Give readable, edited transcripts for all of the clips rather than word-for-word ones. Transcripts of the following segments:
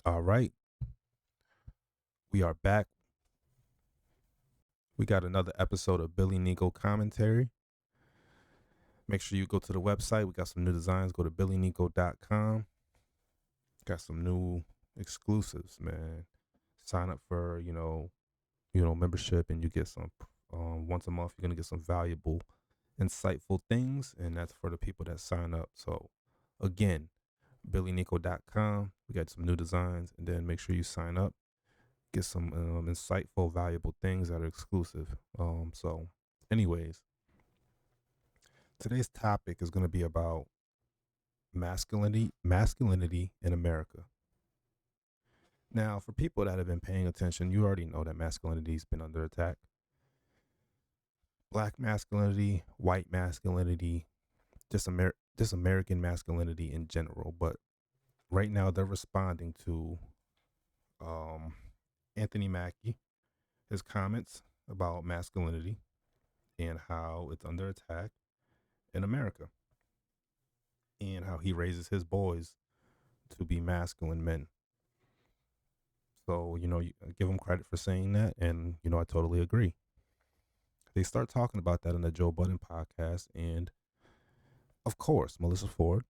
All right, we are back. We got another episode of BILLINICO commentary. Make sure you go to the website. We got some new designs. Go to BILLINICO.com. Got some new exclusives, man. Sign up for membership, and you get some. Once a month, you're gonna get some valuable, insightful things, and that's for the people that sign up. So, again, BILLINICO.com. We got some new designs, and then make sure you sign up. Get some insightful, valuable things that are exclusive. So, anyways, today's topic is going to be about masculinity in America. Now, for people that have been paying attention, you already know that masculinity's been under attack. Black masculinity, white masculinity, just American masculinity in general. But right now, they're responding to Anthony Mackie, his comments about masculinity and how it's under attack in America, and how he raises his boys to be masculine men. So, you give him credit for saying that, and, I totally agree. They start talking about that in the Joe Budden podcast, and, of course, Melyssa Ford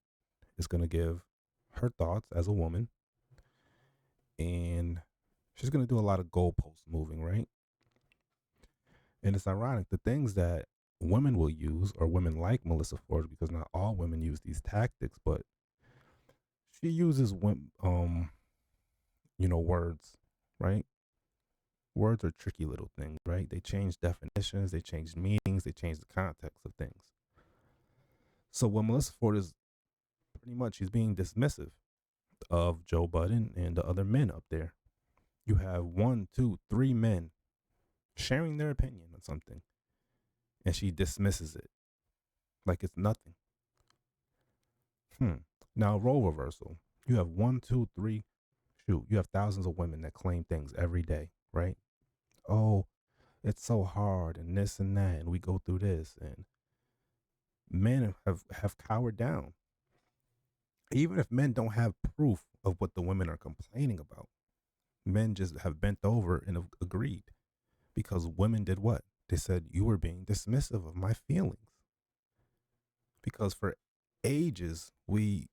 is going to give her thoughts as a woman, and she's going to do a lot of goalpost moving, right? And it's ironic, the things that women will use, or women like Melyssa Ford, because not all women use these tactics, but she uses words, right? Words are tricky little things, right? They change definitions, they change meanings, they change the context of things. So when Melyssa Ford is she's being dismissive of Joe Budden and the other men up there. You have 1, 2, 3 men sharing their opinion on something, and she dismisses it like it's nothing. Now, role reversal. You have 1, 2, 3. You have thousands of women that claim things every day, right? Oh, it's so hard, and this and that, and we go through this, and men have cowered down. Even if men don't have proof of what the women are complaining about, men just have bent over and have agreed, because women did what? They said, you were being dismissive of my feelings. Because for ages, we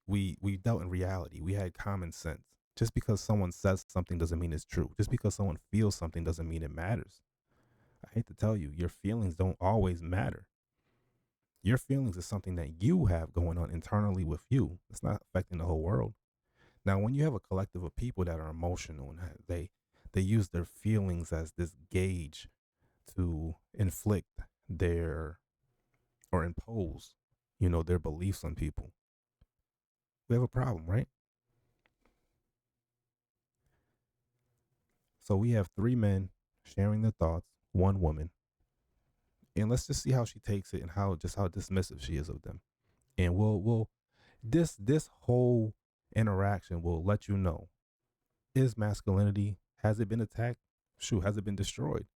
dealt in reality. We had common sense. Just because someone says something doesn't mean it's true. Just because someone feels something doesn't mean it matters. I hate to tell you, your feelings don't always matter. Your feelings is something that you have going on internally with you. It's not affecting the whole world. Now, when you have a collective of people that are emotional and they use their feelings as this gauge to inflict or impose, their beliefs on people, we have a problem, right? So we have 3 men sharing their thoughts, 1 woman. And let's just see how she takes it and how dismissive she is of them. And this whole interaction will let you know, is masculinity, has it been attacked? Has it been destroyed?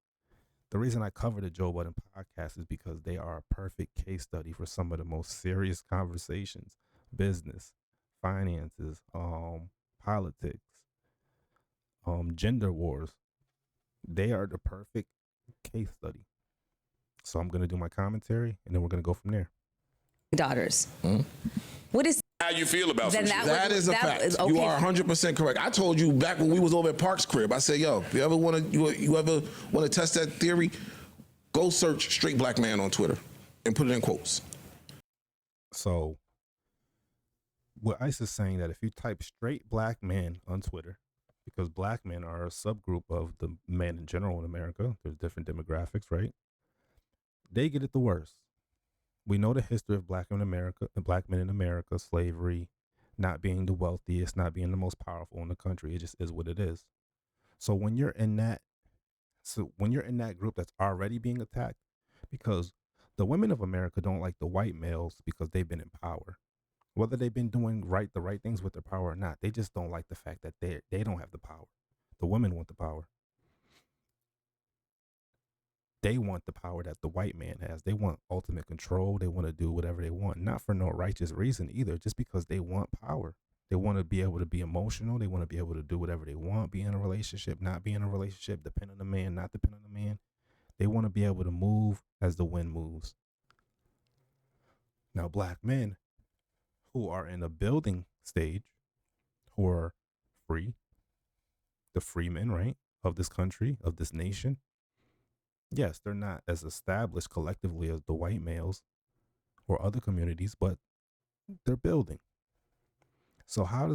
The reason I cover the Joe Budden podcast is because they are a perfect case study for some of the most serious conversations: business, finances, politics, gender wars. They are the perfect case study. So I'm going to do my commentary, and then we're going to go from there. Daughters. What is how you feel about some shit? That is a fact. Okay. You are 100% correct. I told you back when we was over at Park's crib, I said, yo, if you ever want to test that theory, go search straight black man on Twitter and put it in quotes. So what ICE is saying, that if you type straight black man on Twitter, because black men are a subgroup of the men in general in America, there's different demographics, right? They get it the worst. We know the history of black men in America, slavery, not being the wealthiest, not being the most powerful in the country. It just is what it is. So when you're in that group that's already being attacked, because the women of America don't like the white males because they've been in power. Whether they've been doing the right things with their power or not, they just don't like the fact that they don't have the power. The women want the power. They want the power that the white man has. They want ultimate control. They want to do whatever they want, not for no righteous reason either, just because they want power. They want to be able to be emotional. They want to be able to do whatever they want, be in a relationship, not be in a relationship, depend on the man, not depend on the man. They want to be able to move as the wind moves. Now, black men who are in a building stage, who are free, the free men, right, of this country, of this nation, yes, they're not as established collectively as the white males or other communities, but they're building. So how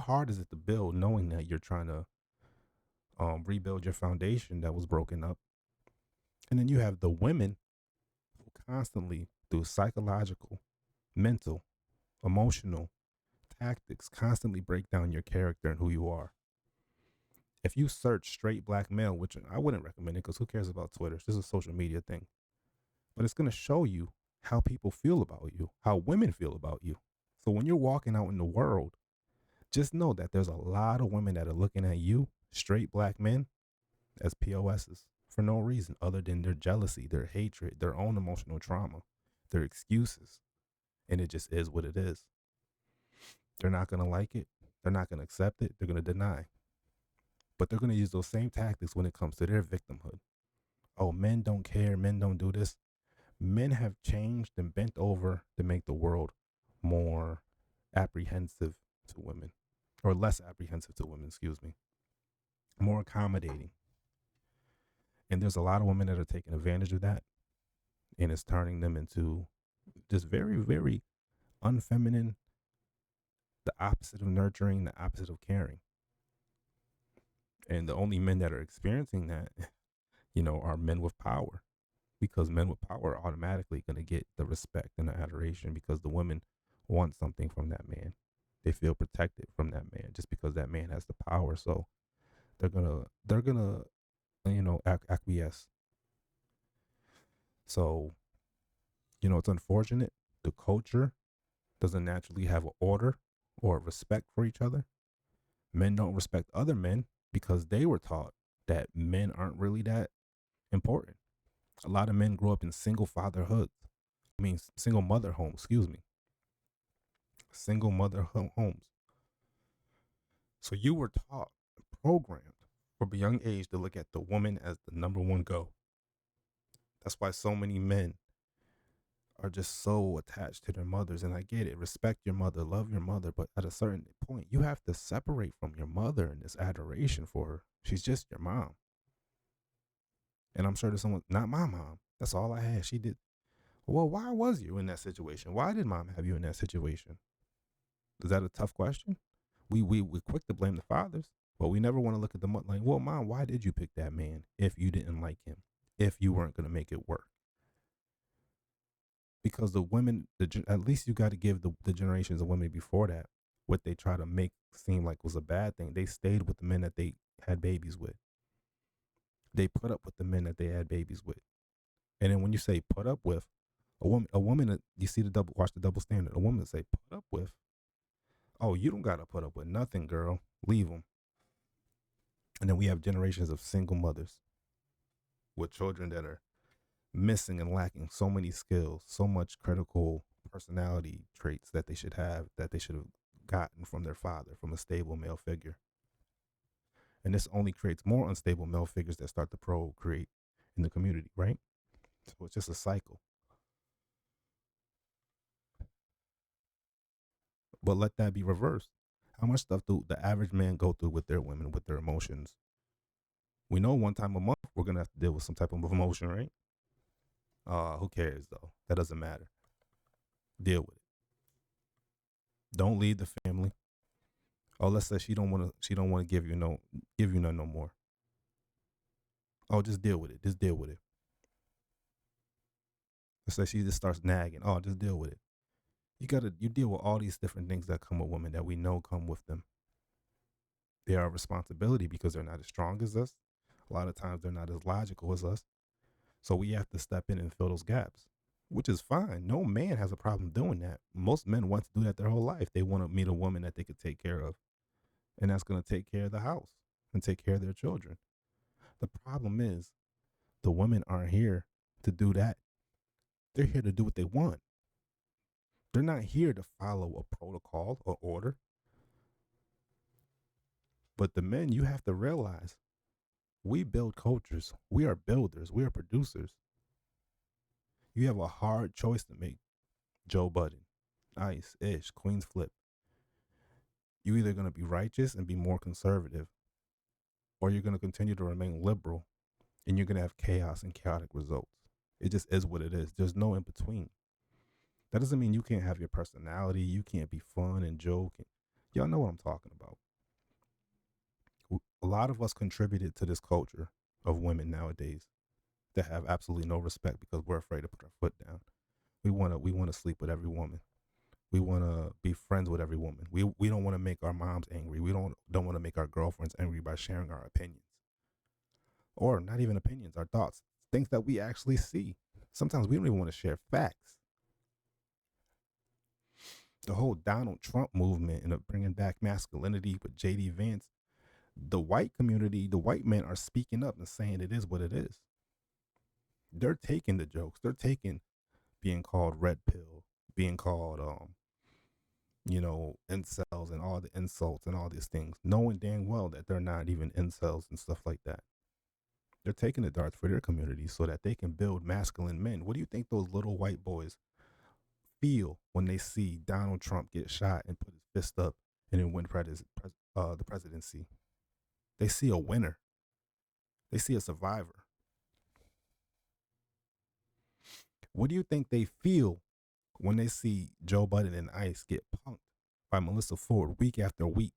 hard is it to build knowing that you're trying to rebuild your foundation that was broken up? And then you have the women who constantly, through psychological, mental, emotional tactics, constantly break down your character and who you are. If you search straight black male, which I wouldn't recommend it because who cares about Twitter? It's just a social media thing. But it's going to show you how people feel about you, how women feel about you. So when you're walking out in the world, just know that there's a lot of women that are looking at you, straight black men, as POSs for no reason other than their jealousy, their hatred, their own emotional trauma, their excuses. And it just is what it is. They're not going to like it. They're not going to accept it. They're going to deny. But they're going to use those same tactics when it comes to their victimhood. Oh, men don't care. Men don't do this. Men have changed and bent over to make the world more apprehensive to women, or less apprehensive to women, excuse me, more accommodating. And there's a lot of women that are taking advantage of that, and it's turning them into just very, very unfeminine, the opposite of nurturing, the opposite of caring. And the only men that are experiencing that, are men with power, because men with power are automatically going to get the respect and the adoration because the women want something from that man. They feel protected from that man just because that man has the power. So they're gonna acquiesce. So, it's unfortunate. The culture doesn't naturally have an order or respect for each other. Men don't respect other men because they were taught that men aren't really that important. A lot of men grew up in single mother homes, single mother homes. So you were taught, programmed from a young age to look at the woman as the number one go. That's why so many men are just so attached to their mothers. And I get it. Respect your mother, love your mother. But at a certain point, you have to separate from your mother and this adoration for her. She's just your mom. And I'm sure there's someone, not my mom. That's all I had. She did. Well, why was you in that situation? Why did mom have you in that situation? Is that a tough question? We're quick to blame the fathers, but we never want to look at the mother like, well, mom, why did you pick that man if you didn't like him, if you weren't going to make it work? Because the women, at least you got to give the generations of women before that what they try to make seem like was a bad thing. They stayed with the men that they had babies with. They put up with the men that they had babies with. And then when you say put up with, a woman, you see watch the double standard. A woman say put up with, oh, you don't got to put up with nothing, girl. Leave them. And then we have generations of single mothers with children that are missing and lacking so many skills, so much critical personality traits that they should have gotten from their father, from a stable male figure. And this only creates more unstable male figures that start to procreate in the community, right? So it's just a cycle. But let that be reversed. How much stuff do the average man go through with their women, with their emotions? We know one time a month we're going to have to deal with some type of emotion, right? Who cares though? That doesn't matter. Deal with it. Don't leave the family. Oh, let's say she don't want to give you none no more. Oh, just deal with it. Just deal with it. Let's say she just starts nagging. Oh, just deal with it. You deal with all these different things that come with women that we know come with them. They are a responsibility because they're not as strong as us. A lot of times they're not as logical as us. So we have to step in and fill those gaps, which is fine. No man has a problem doing that. Most men want to do that their whole life. They want to meet a woman that they could take care of. And that's going to take care of the house and take care of their children. The problem is the women aren't here to do that. They're here to do what they want. They're not here to follow a protocol or order. But the men, you have to realize, we build cultures. We are builders. We are producers. You have a hard choice to make. Joe Budden, Ice, Ish, Queens Flip. You're either going to be righteous and be more conservative, or you're going to continue to remain liberal, and you're going to have chaos and chaotic results. It just is what it is. There's no in between. That doesn't mean you can't have your personality. You can't be fun and joke. Y'all know what I'm talking about. A lot of us contributed to this culture of women nowadays that have absolutely no respect because we're afraid to put our foot down. We want to sleep with every woman. We want to be friends with every woman. We don't want to make our moms angry. We don't want to make our girlfriends angry by sharing our opinions. Or not even opinions, our thoughts, things that we actually see. Sometimes we don't even want to share facts. The whole Donald Trump movement and bringing back masculinity with J.D. Vance, the white community, the white men are speaking up and saying it is what it is. They're taking the jokes. They're taking being called red pill, being called, incels and all the insults and all these things, knowing dang well that they're not even incels and stuff like that. They're taking the darts for their community so that they can build masculine men. What do you think those little white boys feel when they see Donald Trump get shot and put his fist up and then win the presidency? They see a winner. They see a survivor. What do you think they feel when they see Joe Budden and Ice get punked by Melyssa Ford week after week,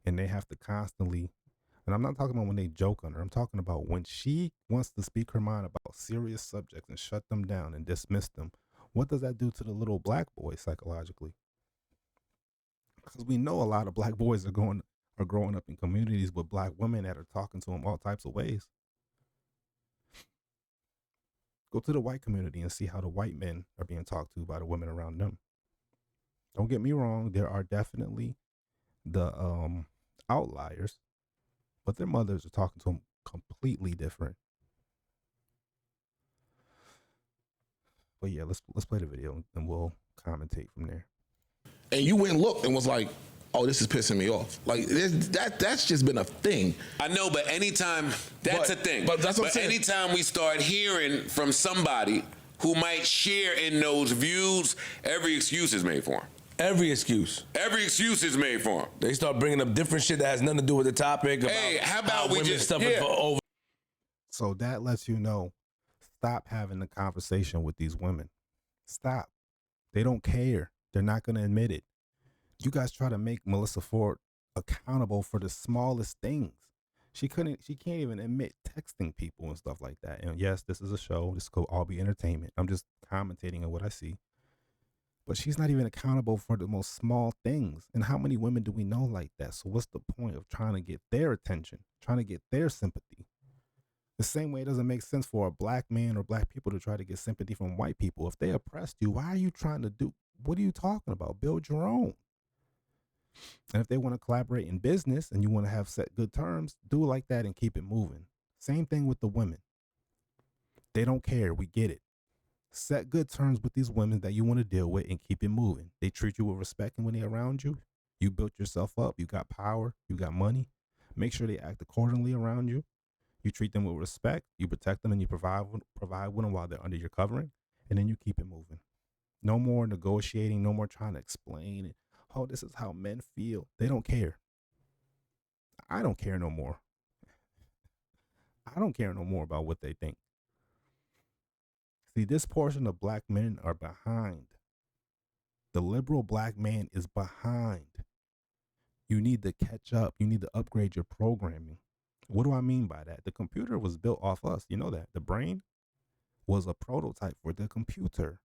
and they have to constantly, and I'm not talking about when they joke on her, I'm talking about when she wants to speak her mind about serious subjects and shut them down and dismiss them. What does that do to the little black boy psychologically? Because we know a lot of black boys are growing up in communities with black women that are talking to them all types of ways. Go to the white community and see how the white men are being talked to by the women around them. Don't get me wrong, there are definitely the outliers, but their mothers are talking to them completely different. But yeah, let's play the video and we'll commentate from there. And you went and looked and was like, oh, this is pissing me off. Like that's just been a thing. I know, but anytime that's a thing. But that's what I'm saying. Anytime we start hearing from somebody who might share in those views, every excuse is made for them. Every excuse. Every excuse is made for them. They start bringing up different shit that has nothing to do with the topic. About hey, how about we just over? So that lets you know, stop having the conversation with these women. Stop. They don't care. They're not going to admit it. You guys try to make Melyssa Ford accountable for the smallest things. She can't even admit texting people and stuff like that. And yes, this is a show. This could all be entertainment. I'm just commentating on what I see. But she's not even accountable for the most small things. And how many women do we know like that? So what's the point of trying to get their attention, trying to get their sympathy? The same way it doesn't make sense for a black man or black people to try to get sympathy from white people. If they oppressed you, why are you trying to do? What are you talking about? Build your own. And if they want to collaborate in business and you want to have set good terms, do it like that and keep it moving. Same thing with the women. They don't care. We get it. Set good terms with these women that you want to deal with and keep it moving. They treat you with respect, and when they're around you, you built yourself up. You got power. You got money. Make sure they act accordingly around you. You treat them with respect. You protect them and you provide with them while they're under your covering. And then you keep it moving. No more negotiating. No more trying to explain it. Oh, this is how men feel. They don't care. I don't care no more. I don't care no more about what they think. See, this portion of black men are behind. The liberal black man is behind. You need to catch up. You need to upgrade your programming. What do I mean by that? The computer was built off us. You know that. The brain was a prototype for the computer.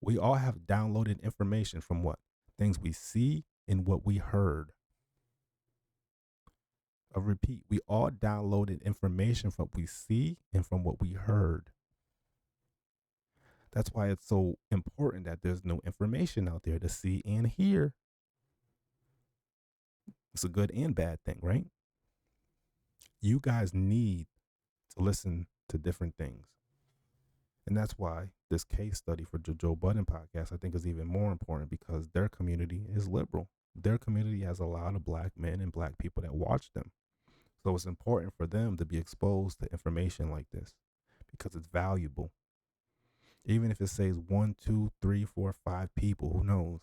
We all have downloaded information from what? Things we see and what we heard. I repeat, we all downloaded information from what we see and from what we heard. That's why it's so important that there's no information out there to see and hear. It's a good and bad thing, right? You guys need to listen to different things. And that's why this case study for the Joe Budden podcast, I think, is even more important because their community is liberal. Their community has a lot of black men and black people that watch them. So it's important for them to be exposed to information like this because it's valuable. Even if it says 1, 2, 3, 4, 5 people, who knows?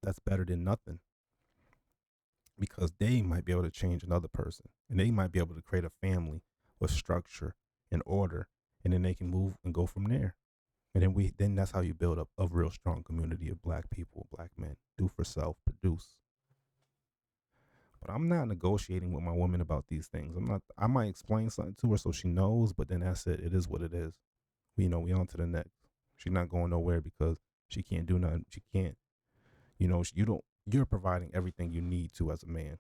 That's better than nothing. Because they might be able to change another person. And they might be able to create a family with structure and order. And then they can move and go from there. And then that's how you build up a real strong community of black people, black men. Do for self, produce. But I'm not negotiating with my woman about these things. I might explain something to her so she knows, but then that's it. It is what it is. We on to the next. She's not going nowhere because she can't do nothing. She can't, you're providing everything you need to as a man.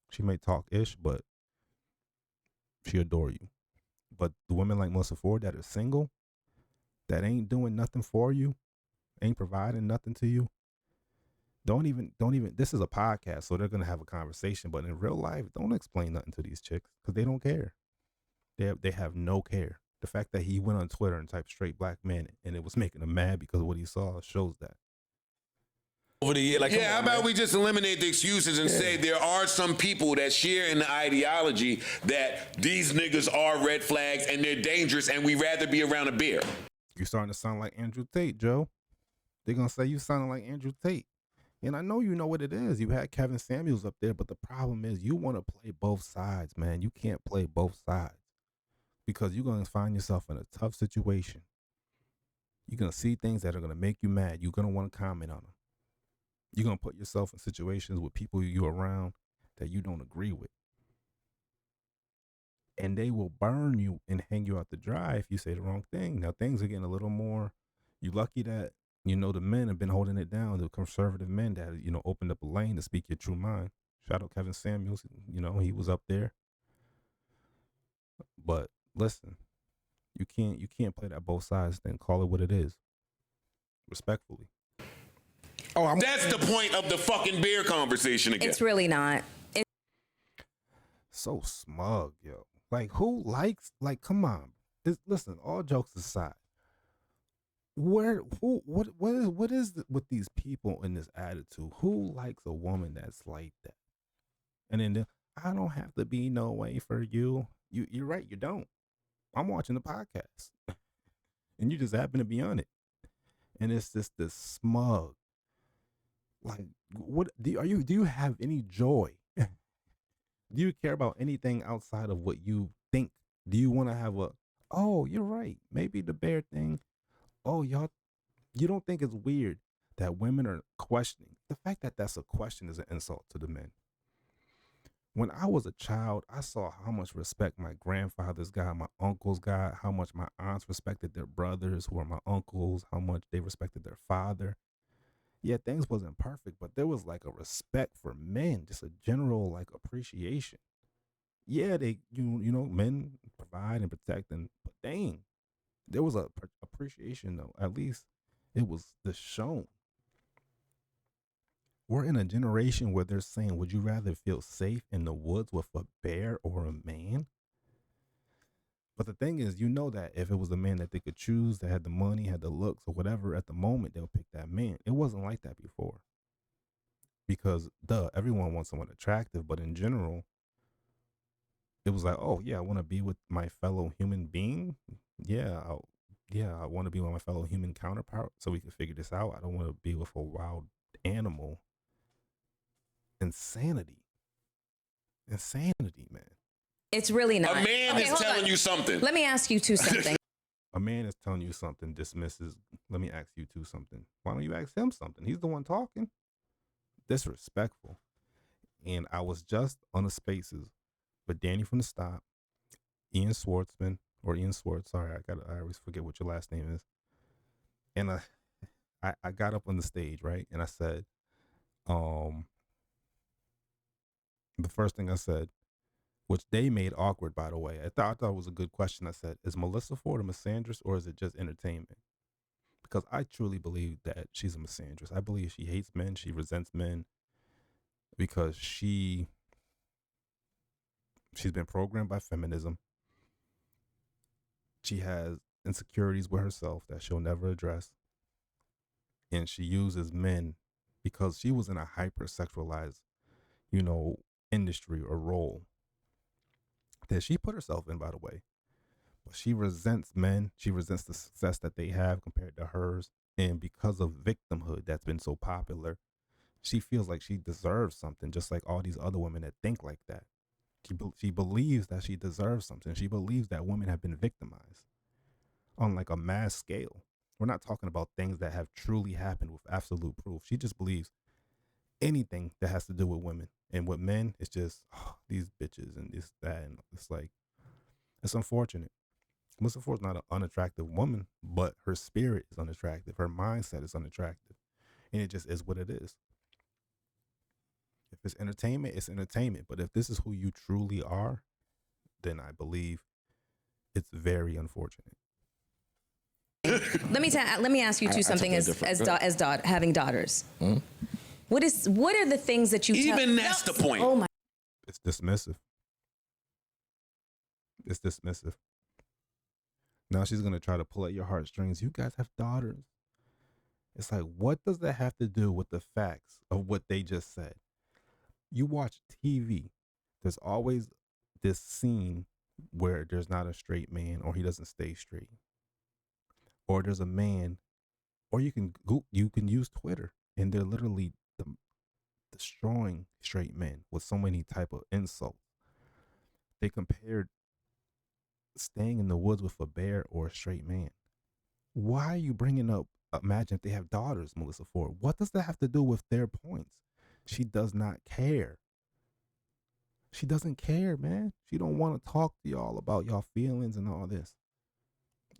She may talk ish, but she adore you. But the women like Melyssa Ford that are single, that ain't doing nothing for you, ain't providing nothing to you, don't even, this is a podcast, so they're going to have a conversation, but in real life, don't explain nothing to these chicks because they don't care. They have no care. The fact that he went on Twitter and typed straight black man and it was making him mad because of what he saw shows that. Over the year, How about we just eliminate the excuses and say there are some people that share in the ideology that these niggas are red flags and they're dangerous and we'd rather be around a bear. You're starting to sound like Andrew Tate, Joe. They're going to say you sounding like Andrew Tate. And I know you know what it is. You had Kevin Samuels up there, but the problem is you want to play both sides, man. You can't play both sides because you're going to find yourself in a tough situation. You're going to see things that are going to make you mad. You're going to want to comment on them. You're going to put yourself in situations with people you're around that you don't agree with. And they will burn you and hang you out to dry if you say the wrong thing. Now, things are getting a little more, you're lucky that, the men have been holding it down, the conservative men that, opened up a lane to speak your true mind. Shout out Kevin Samuels, he was up there. But listen, you can't play that both sides thing. Call it what it is. Respectfully. That's the point of the fucking beer conversation again. It's really not. So smug, yo. Like, who likes, come on. Listen, all jokes aside, what is with these people in this attitude? Who likes a woman that's like that? And then I don't have to be no way for you. You're right, you don't. I'm watching the podcast. And you just happen to be on it. And it's just this smug. Like, what do you have any joy? Do you care about anything outside of what you think? Do you want to have oh, you're right, maybe the bear thing. Oh, y'all, you don't think it's weird that women are questioning? The fact that that's a question is an insult to the men. When I was a child, I saw how much respect my grandfathers got, my uncles got, how much my aunts respected their brothers who are my uncles, how much they respected their father. Yeah, things wasn't perfect, but there was like a respect for men, just a general like appreciation. Yeah, they, men provide and protect, but dang, there was a appreciation though. At least it was shown. We're in a generation where they're saying, would you rather feel safe in the woods with a bear or a man? But the thing is, that if it was a man that they could choose, that had the money, had the looks or whatever, at the moment, they'll pick that man. It wasn't like that before. Because, everyone wants someone attractive. But in general, it was like, oh, yeah, I want to be with my fellow human being. I want to be with my fellow human counterpart so we can figure this out. I don't want to be with a wild animal. Insanity, man. It's really not. A man is telling you something. Let me ask you two something. A man is telling you something, dismisses. Let me ask you two something. Why don't you ask him something? He's the one talking. Disrespectful. And I was just on the spaces with Danny from the Stop, Ian Swartz. Sorry, I always forget what your last name is. And I got up on the stage, right? And I said, the first thing I said, which they made awkward, by the way. I thought it was a good question. I said, is Melyssa Ford a misandrist or is it just entertainment? Because I truly believe that she's a misandrist. I believe she hates men. She resents men because she's been programmed by feminism. She has insecurities with herself that she'll never address. And she uses men because she was in a hypersexualized, industry or role that she put herself in, by the way. But she resents men. She resents the success that they have compared to hers. And because of victimhood that's been so popular, she feels like she deserves something, just like all these other women that think like that. She believes that she deserves something. She believes that women have been victimized on like a mass scale. We're not talking about things that have truly happened with absolute proof. She just believes anything that has to do with women. And with men, it's just these bitches and this, that. And it's like, it's unfortunate. Melyssa Ford's not an unattractive woman, but her spirit is unattractive. Her mindset is unattractive. And it just is what it is. If it's entertainment, it's entertainment. But if this is who you truly are, then I believe it's very unfortunate. Let me ask you two something having daughters. Mm-hmm. What are the things that you that's the point. Oh my. It's dismissive. It's dismissive. Now she's going to try to pull at your heartstrings. You guys have daughters. It's like, what does that have to do with the facts of what they just said? You watch TV, there's always this scene where there's not a straight man or he doesn't stay straight. Or there's a man, or you can use Twitter, and they're literally destroying straight men with so many type of insults. They compared staying in the woods with a bear or a straight man. Why are you bringing up, imagine if they have daughters, Melyssa Ford? What does that have to do with their points? She does not care. She doesn't care, man. She don't want to talk to y'all about y'all feelings and all this.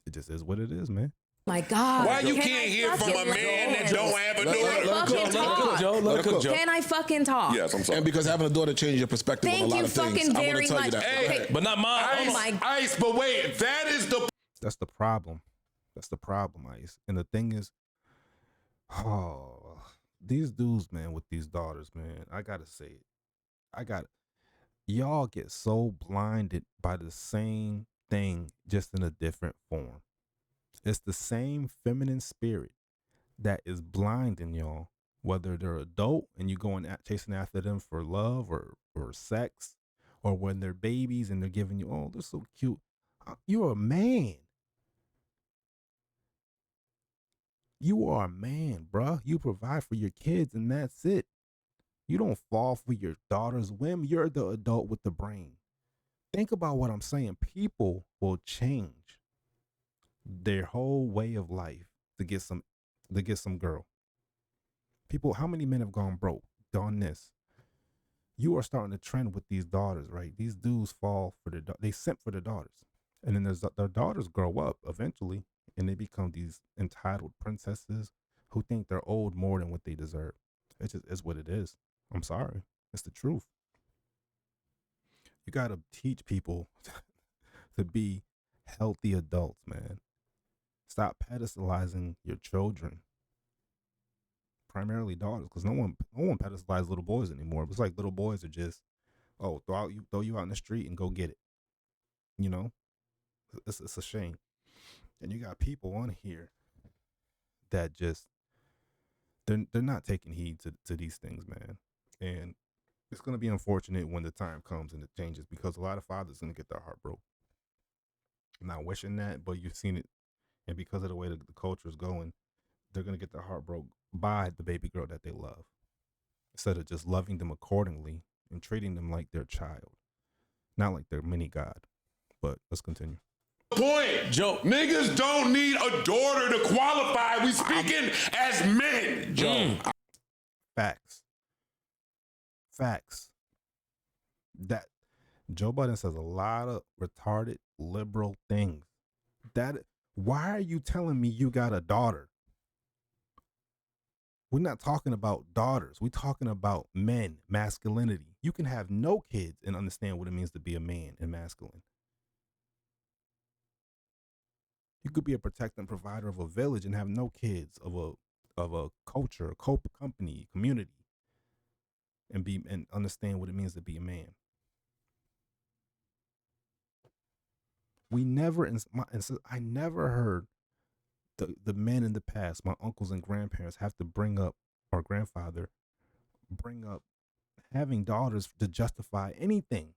It just is what it is, man. My God. Why you can't hear from a man that don't have a daughter? Let her cook, Joe. Can I fucking talk? Yes, I'm sorry. And because having a daughter changes your perspective on a lot of things. Thank you fucking very much. Hey, but not mine. Ice, but wait, that's the problem. That's the problem, Ice. And the thing is, these dudes, man, with these daughters, man, I gotta say it. Y'all get so blinded by the same thing, just in a different form. It's the same feminine spirit that is blinding y'all, whether they're adult and you're going chasing after them for love or sex, or when they're babies and they're giving you, oh, they're so cute. You're a man. You are a man, bruh. You provide for your kids and that's it. You don't fall for your daughter's whim. You're the adult with the brain. Think about what I'm saying. People will change their whole way of life to get some girl. People, how many men have gone broke, done this? You are starting to trend with these daughters, right? These dudes fall for they simp for the daughters. And then their daughters grow up eventually and they become these entitled princesses who think they're owed more than what they deserve. It just is what it is. I'm sorry. It's the truth. You got to teach people to be healthy adults, man. Stop pedestalizing your children. Primarily daughters, because no one pedestalizes little boys anymore. It's like little boys are just, throw you out in the street and go get it. You know? It's a shame. And you got people on here that just they're not taking heed to these things, man. And it's going to be unfortunate when the time comes and it changes, because a lot of fathers are going to get their heart broke. I'm not wishing that, but you've seen it. And because of the way the culture is going, they're going to get their heart broke by the baby girl that they love, instead of just loving them accordingly and treating them like their child, not like their mini god. But let's continue. Point, Joe. Niggas don't need a daughter to qualify. We speaking as men, Joe. Facts. That Joe Budden says a lot of retarded liberal things. Why are you telling me you got a daughter? We're not talking about daughters. We're talking about men, masculinity. You can have no kids and understand what it means to be a man and masculine. You could be a protector and provider of a village and have no kids, of a culture, a company, community, and understand what it means to be a man. We never, I never heard the men in the past, my uncles and grandparents, have to bring up, or grandfather, bring up having daughters to justify anything.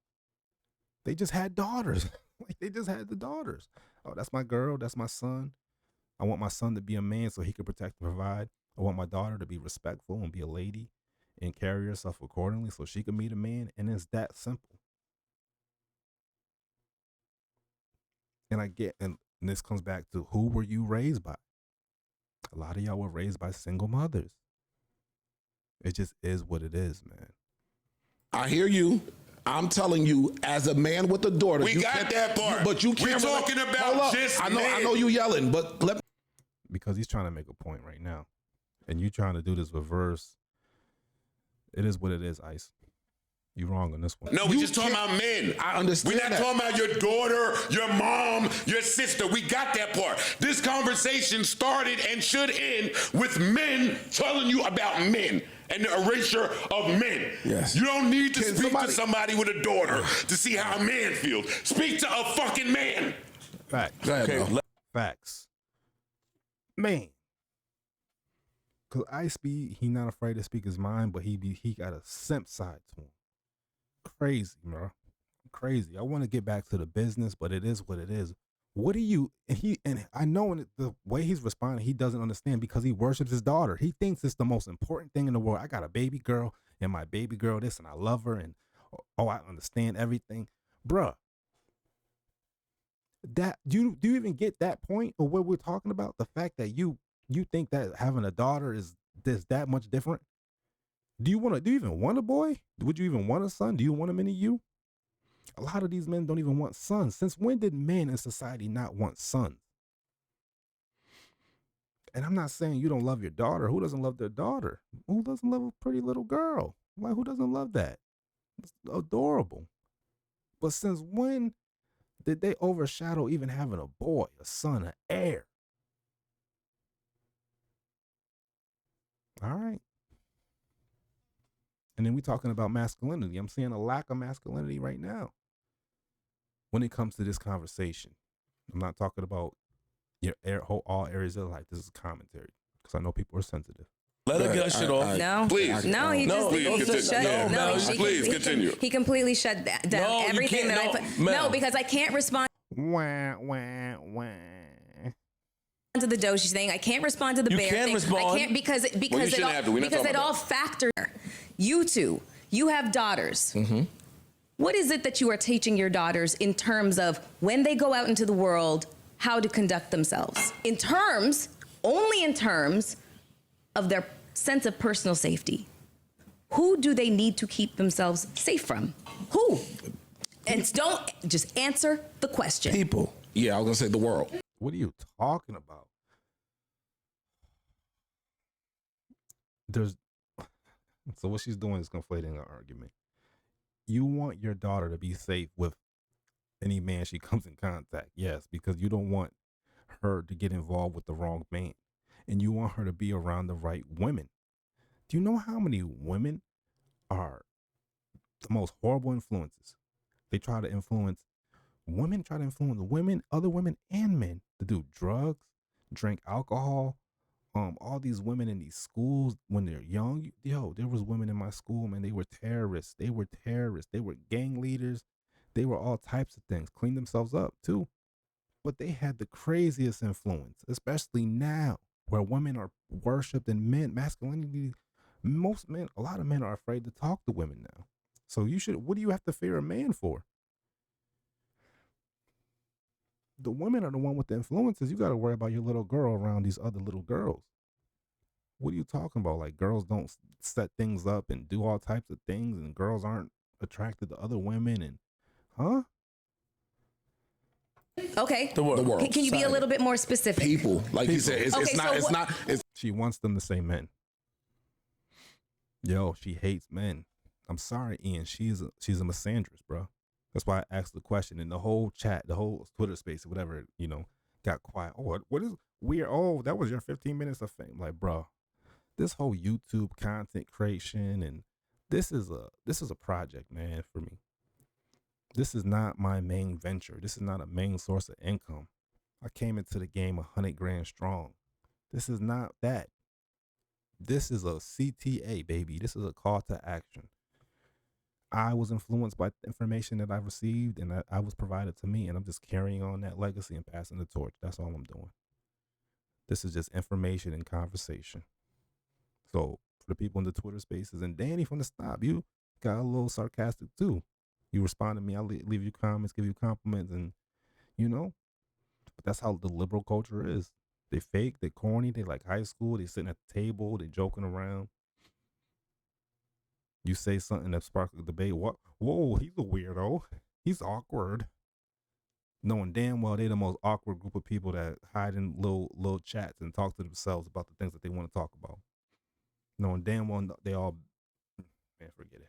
They just had daughters. Like, they just had the daughters. Oh, that's my girl. That's my son. I want my son to be a man so he can protect and provide. I want my daughter to be respectful and be a lady and carry herself accordingly so she can meet a man. And it's that simple. And this comes back to, who were you raised by? A lot of y'all were raised by single mothers. It just is what it is, man. I hear you. I'm telling you, as a man with a daughter, we got that part. But you can't. We're talking about just I know you yelling, but because he's trying to make a point right now, and you trying to do this reverse. It is what it is, Ice. You wrong on this one. No, we're just talking about men. I understand. We're not talking about your daughter, your mom, your sister. We got that part. This conversation started and should end with men telling you about men and the erasure of men. Yes. You don't need to speak to somebody with a daughter to see how a man feels. Speak to a fucking man. Facts. Okay. Facts. Man. Cause Ice B, he not afraid to speak his mind, but he got a simp side to him. Crazy, bro. Crazy. I want to get back to the business, but it is what it is. What do you, and I know in the way he's responding, he doesn't understand because he worships his daughter. He thinks it's the most important thing in the world. I got a baby girl and my baby girl this, and I love her, and oh, I understand everything. Bruh. That do you even get that point of what we're talking about? The fact that you think that having a daughter is that much different? Do you even want a boy? Would you even want a son? Do you want a mini you? A lot of these men don't even want sons. Since when did men in society not want sons? And I'm not saying you don't love your daughter. Who doesn't love their daughter? Who doesn't love a pretty little girl? Like, who doesn't love that? It's adorable. But since when did they overshadow even having a boy, a son, an heir? All right. And then we're talking about masculinity. I'm seeing a lack of masculinity right now when it comes to this conversation. I'm not talking about all areas of life. This is commentary because I know people are sensitive. Let her get shit off. No, please. No, he just shut. Please continue. He completely shut down everything that I put. No, because I can't respond to the Doshi thing. I can't respond to the bear thing. Respond. I can't because it all factors. You two, you have daughters. Mm-hmm. What is it that you are teaching your daughters in terms of when they go out into the world, how to conduct themselves? Only in terms of their sense of personal safety. Who do they need to keep themselves safe from? Who? And don't just answer the question. People. Yeah, I was gonna say the world. What are you talking about? So what she's doing is conflating an argument. You want your daughter to be safe with any man she comes in contact. Yes, because you don't want her to get involved with the wrong man. And you want her to be around the right women. Do you know how many women are the most horrible influences? They try to influence women, other women and men to do drugs, drink alcohol. All these women in these schools when they're young, there was women in my school, man. They were terrorists. They were gang leaders. They were all types of things. Cleaned themselves up too. But they had the craziest influence, especially now where women are worshipped and men, masculinity, a lot of men are afraid to talk to women now. So what do you have to fear a man for? The women are the one with the influences. You got to worry about your little girl around these other little girls. What are you talking about? Like, girls don't set things up and do all types of things, and girls aren't attracted to other women, and huh? Okay. The world. Can you be a little bit more specific? People, like you said, it's not. She wants them to say men. She hates men. I'm sorry, Ian. She's a misandrist, bro. That's why I asked the question, and the whole chat, the whole Twitter space, or whatever, got quiet. Oh, what is weird? Oh, that was your 15 minutes of fame. Like, bro, this whole YouTube content creation, and this is a project, man, for me. This is not my main venture. This is not a main source of income. I came into the game 100 grand strong. This is not that. This is a CTA, baby. This is a call to action. I was influenced by information that I received and that I was provided to me, and I'm just carrying on that legacy and passing the torch. That's all I'm doing. This is just information and conversation. So for the people in the Twitter spaces, and Danny from the stop, you got a little sarcastic too. You respond to me, I leave you comments, give you compliments, and but that's how the liberal culture is. They fake, they corny, they like high school, they sitting at the table, they joking around. You say something that sparks a debate. What? Whoa, he's a weirdo. He's awkward. Knowing damn well they the most awkward group of people that hide in little chats and talk to themselves about the things that they want to talk about. Knowing damn well they all, man, forget it.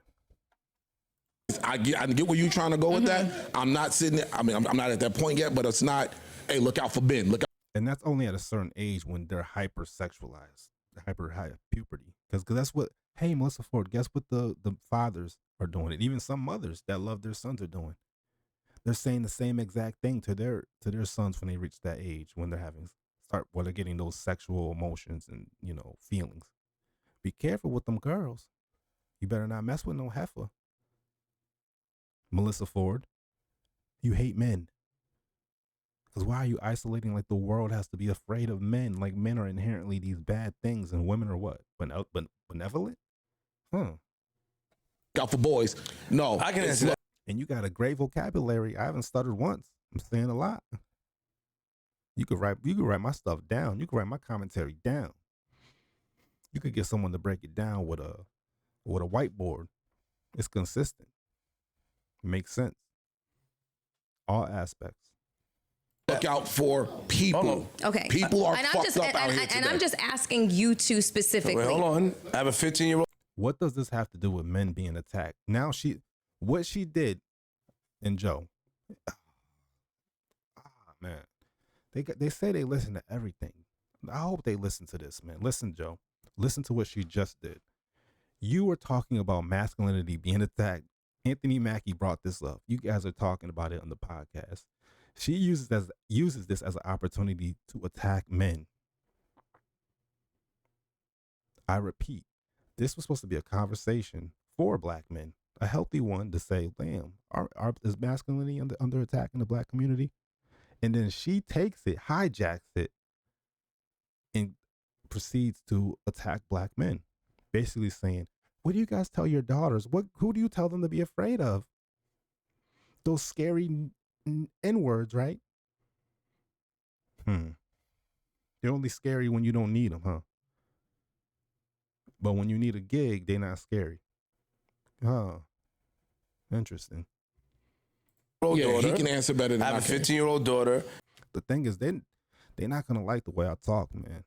I get where you're trying to go with that. I'm not sitting there. I mean, I'm not at that point yet, but it's not, hey, look out for Ben. Look out. And that's only at a certain age when they're hypersexualized, hyper high puberty. Because that's what, hey, Melyssa Ford, guess what the fathers are doing? And even some mothers that love their sons are doing. They're saying the same exact thing to their sons when they reach that age, when they're they're getting those sexual emotions and, feelings. Be careful with them girls. You better not mess with no heifer. Melyssa Ford, you hate men. Because why are you isolating like the world has to be afraid of men? Like men are inherently these bad things and women are what? Benevolent? Look out for boys. No. I can answer that. And you got a great vocabulary. I haven't stuttered once. I'm saying a lot. You could write my stuff down. You could write my commentary down. You could get someone to break it down with a whiteboard. It's consistent. It makes sense. All aspects. Look out for people. Okay. People are and fucked up out here today. And I'm just asking you two specifically. Wait, hold on. I have a 15-year-old. What does this have to do with men being attacked? Now what she did, and Joe, man, they say they listen to everything. I hope they listen to this, man. Listen, Joe, listen to what she just did. You were talking about masculinity being attacked. Anthony Mackie brought this up. You guys are talking about it on the podcast. She uses this as an opportunity to attack men. I repeat, this was supposed to be a conversation for black men, a healthy one to say, damn, is masculinity under attack in the black community? And then she takes it, hijacks it, and proceeds to attack black men, basically saying, what do you guys tell your daughters? Who do you tell them to be afraid of? Those scary N-words, right? They're only scary when you don't need them, huh? But when you need a gig, they're not scary. Huh. Interesting. Yeah, he can answer better than I have a can. 15-year-old daughter. The thing is, they're not going to like the way I talk, man.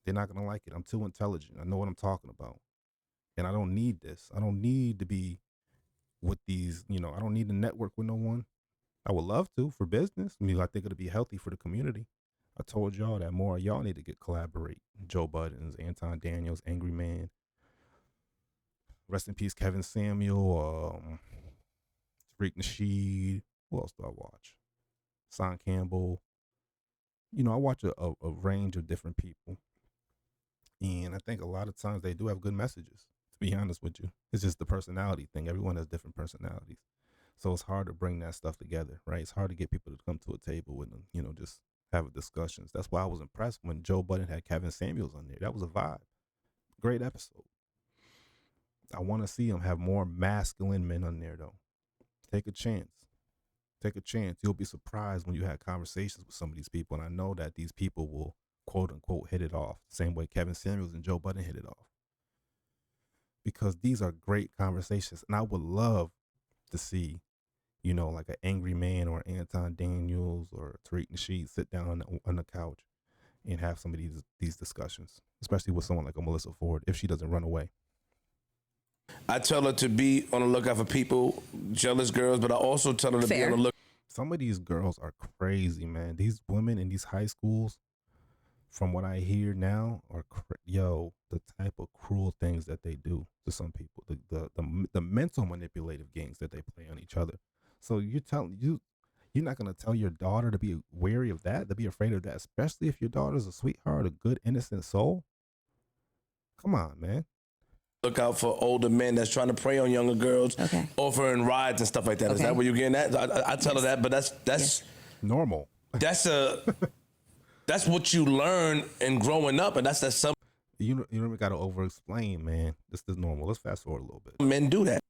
They're not going to like it. I'm too intelligent. I know what I'm talking about. And I don't need this. I don't need to be with these, I don't need to network with no one. I would love to for business. I think it'll be healthy for the community. I told y'all that more of y'all need to collaborate. Joe Budden, Anton Daniels, Angry Man. Rest in peace, Kevin Samuel, Tariq Nasheed. Who else do I watch? Son Campbell. I watch a range of different people. And I think a lot of times they do have good messages, to be honest with you. It's just the personality thing. Everyone has different personalities. So it's hard to bring that stuff together, right? It's hard to get people to come to a table with them, just have discussions. That's why I was impressed when Joe Budden had Kevin Samuels on there. That was a vibe. Great episode. I want to see him have more masculine men on there, though. Take a chance. Take a chance. You'll be surprised when you have conversations with some of these people. And I know that these people will, quote unquote, hit it off. The same way Kevin Samuels and Joe Budden hit it off. Because these are great conversations. And I would love to see, like an Angry Man or Anton Daniels or Tariq Nasheed sit down on the couch and have some of these discussions, especially with someone like a Melyssa Ford, if she doesn't run away. I tell her to be on the lookout for people, jealous girls, but I also tell her to be on the lookout. Some of these girls are crazy, man. These women in these high schools, from what I hear now, are the type of cruel things that they do to some people, the mental manipulative games that they play on each other. So you're not gonna tell your daughter to be wary of that, to be afraid of that, especially if your daughter's a sweetheart, a good innocent soul. Come on, man. Look out for older men that's trying to prey on younger girls, offering rides and stuff like that. Is that what you're getting at? I tell her that, but that's normal. That's what you learn in growing up, and that's some. You don't got to over explain, man. This is normal. Let's fast forward a little bit. Men do that.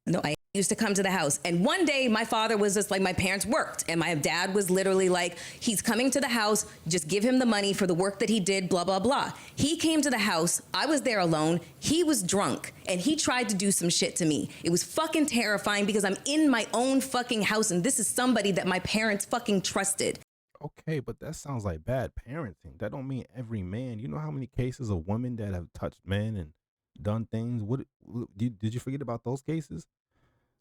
No, I used to come to the house. And one day my father was just like, my parents worked. And my dad was literally like, he's coming to the house, just give him the money for the work that he did, blah, blah, blah. He came to the house. I was there alone. He was drunk and he tried to do some shit to me. It was fucking terrifying because I'm in my own fucking house and this is somebody that my parents fucking trusted. Okay, but that sounds like bad parenting. That don't mean every man. You know how many cases of women that have touched men and done things? Did you forget about those cases?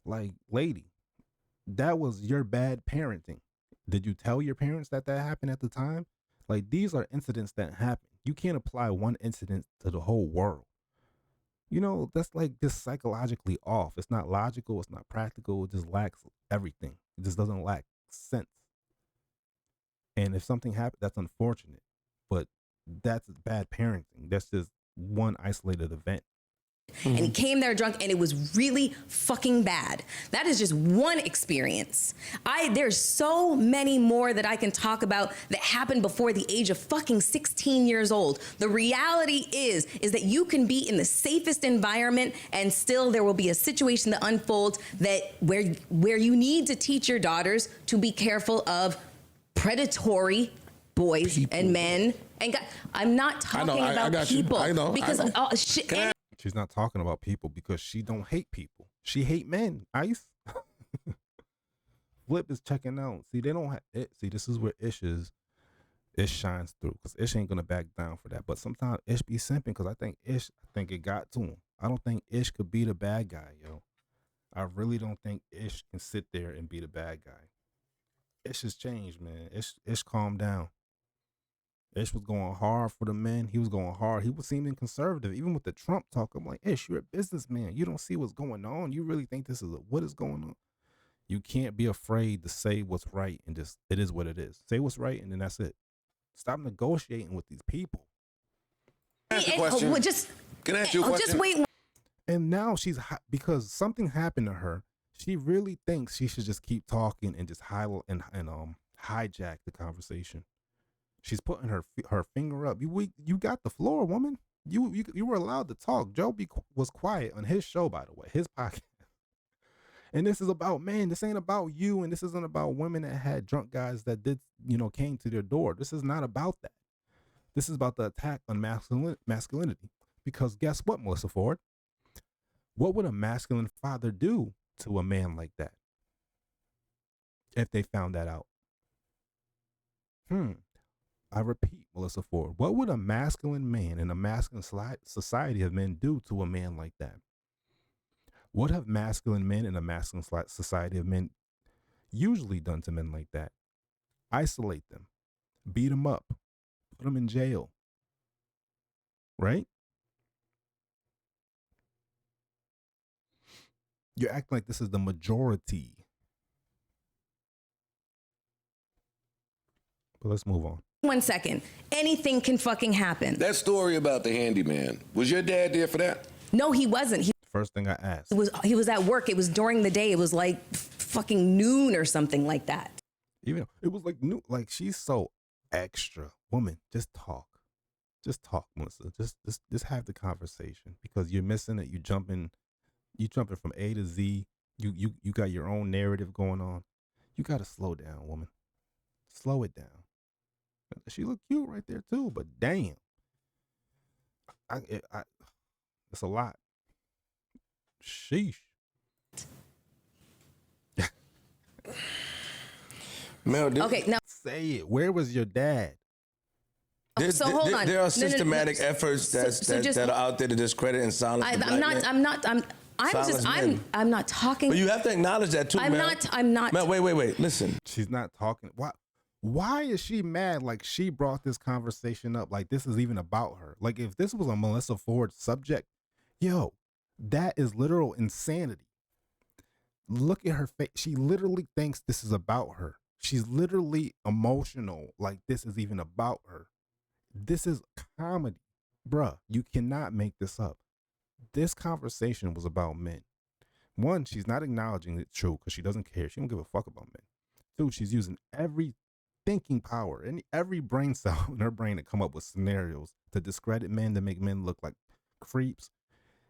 Like, lady, that was your bad parenting. Did you tell your parents that happened at the time? Like, these are incidents that happen. You can't apply one incident to the whole world. You know, that's like just psychologically off. It's not logical. It's not practical. It just lacks everything. It just doesn't lack sense. And if something happened, that's unfortunate. But that's bad parenting. That's just one isolated event. And he came there drunk and it was really fucking bad. That is just one experience. There's so many more that I can talk about that happened before the age of fucking 16 years old. The reality is that you can be in the safest environment and still there will be a situation that unfolds where you need to teach your daughters to be careful of predatory boys and men. And I'm not talking about people. I know. Because shit. She's not talking about people because she don't hate people. She hate men. Ice. Flip is checking out. See, they don't have it. See, this is where Ish shines through because Ish ain't gonna back down for that. But sometimes Ish be simping because I think it got to him. I don't think Ish could be the bad guy, yo. I really don't think Ish can sit there and be the bad guy. Ish has changed, man. Ish calmed down. Ish was going hard for the men. He was going hard. He was seeming conservative. Even with the Trump talk, I'm like, Ish, you're a businessman. You don't see what's going on. You really think what is going on? You can't be afraid to say what's right and just, it is what it is. Say what's right and then that's it. Stop negotiating with these people. Can I ask you a question? Can I ask you a question? Just wait. And now because something happened to her, she really thinks she should just keep talking and just hijack the conversation. She's putting her finger up. You got the floor, woman. You were allowed to talk. Joe was quiet on his show, by the way, his podcast. And this is about men. This ain't about you, and this isn't about women that had drunk guys that came to their door. This is not about that. This is about the attack on masculinity. Because guess what, Melyssa Ford? What would a masculine father do to a man like that if they found that out? I repeat, Melyssa Ford, what would a masculine man in a masculine society of men do to a man like that? What have masculine men in a masculine society of men usually done to men like that? Isolate them, beat them up, put them in jail, right? You're acting like this is the majority. But let's move on. 1 second. Anything can fucking happen. That story about the handyman, was your dad there for that? No, he wasn't. First thing I asked. He was at work. It was during the day. It was like fucking noon or something like that. Even it was like noon. Like, she's so extra. Woman, just talk. Just talk, Melyssa. Just have the conversation because you're missing it. You jumping from A to Z. You got your own narrative going on. You got to slow down, woman. Slow it down. She looked cute right there too, but damn, it's a lot. Sheesh. Mel, okay, now say it. Where was your dad? So hold on. There are systematic efforts that are out there to discredit and silence. I'm not talking. But you have to acknowledge that too, I'm not. Mel, wait. Listen. She's not talking. Why is she mad? Like, she brought this conversation up. Like, this is even about her. Like, if this was a Melyssa Ford subject, yo, that is literal insanity. Look at her face. She literally thinks this is about her. She's literally emotional, like this is even about her. This is comedy. Bruh, you cannot make this up. This conversation was about men. One, she's not acknowledging it's true because she doesn't care. She don't give a fuck about men. Two, she's using every thinking power and every brain cell in her brain to come up with scenarios to discredit men, to make men look like creeps.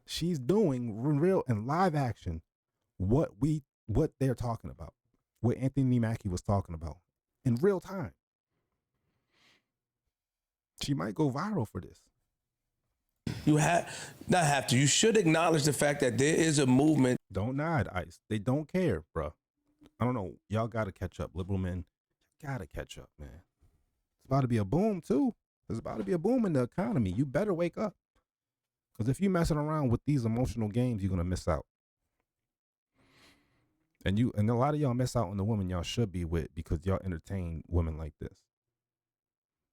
She's doing real and live action what they're talking about, what Anthony Mackie was talking about in real time. She might go viral for this. You you should acknowledge the fact that there is a movement. Don't nod, Ice. They don't care, bro. I don't know. Y'all got to catch up. Liberal men, got to catch up, man. It's about to be a boom, too. There's about to be a boom in the economy. You better wake up. Because if you're messing around with these emotional games, you're going to miss out. And a lot of y'all miss out on the women y'all should be with because y'all entertain women like this.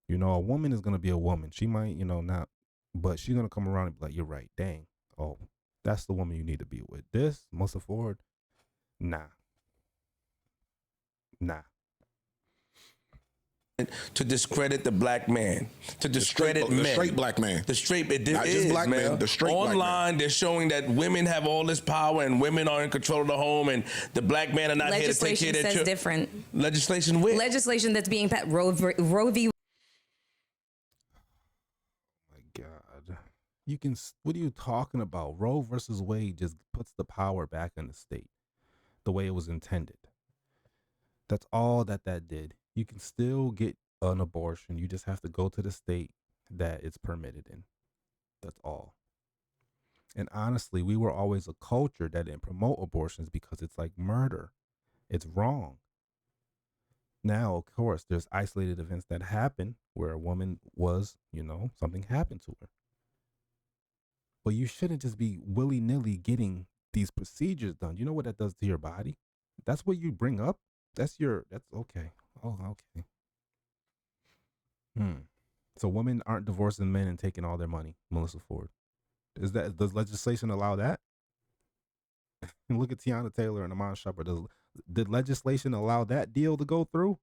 You know, a woman is going to be a woman. She might, not, but she's going to come around and be like, you're right. Dang. Oh, that's the woman you need to be with. This, Melyssa Ford, nah. To discredit the black man, to discredit men. The straight black man. The straight, it Not is, just black man. man, the straight Online, black man. they're showing that women have all this power and women are in control of the home and the black men are not here to take care of their Legislation says children. different. Legislation with? Legislation that's being passed, Roe v. My God. What are you talking about? Roe versus Wade just puts the power back in the state the way it was intended. That's all that did. You can still get an abortion. You just have to go to the state that it's permitted in. That's all. And honestly, we were always a culture that didn't promote abortions because it's like murder. It's wrong. Now, of course, there's isolated events that happen where a woman was, something happened to her. But you shouldn't just be willy-nilly getting these procedures done. You know what that does to your body? That's what you bring up. That's okay. Oh, okay. So women aren't divorcing men and taking all their money, Melyssa Ford. Does legislation allow that? And look at Tiana Taylor and Amon Shepard. Did legislation allow that deal to go through?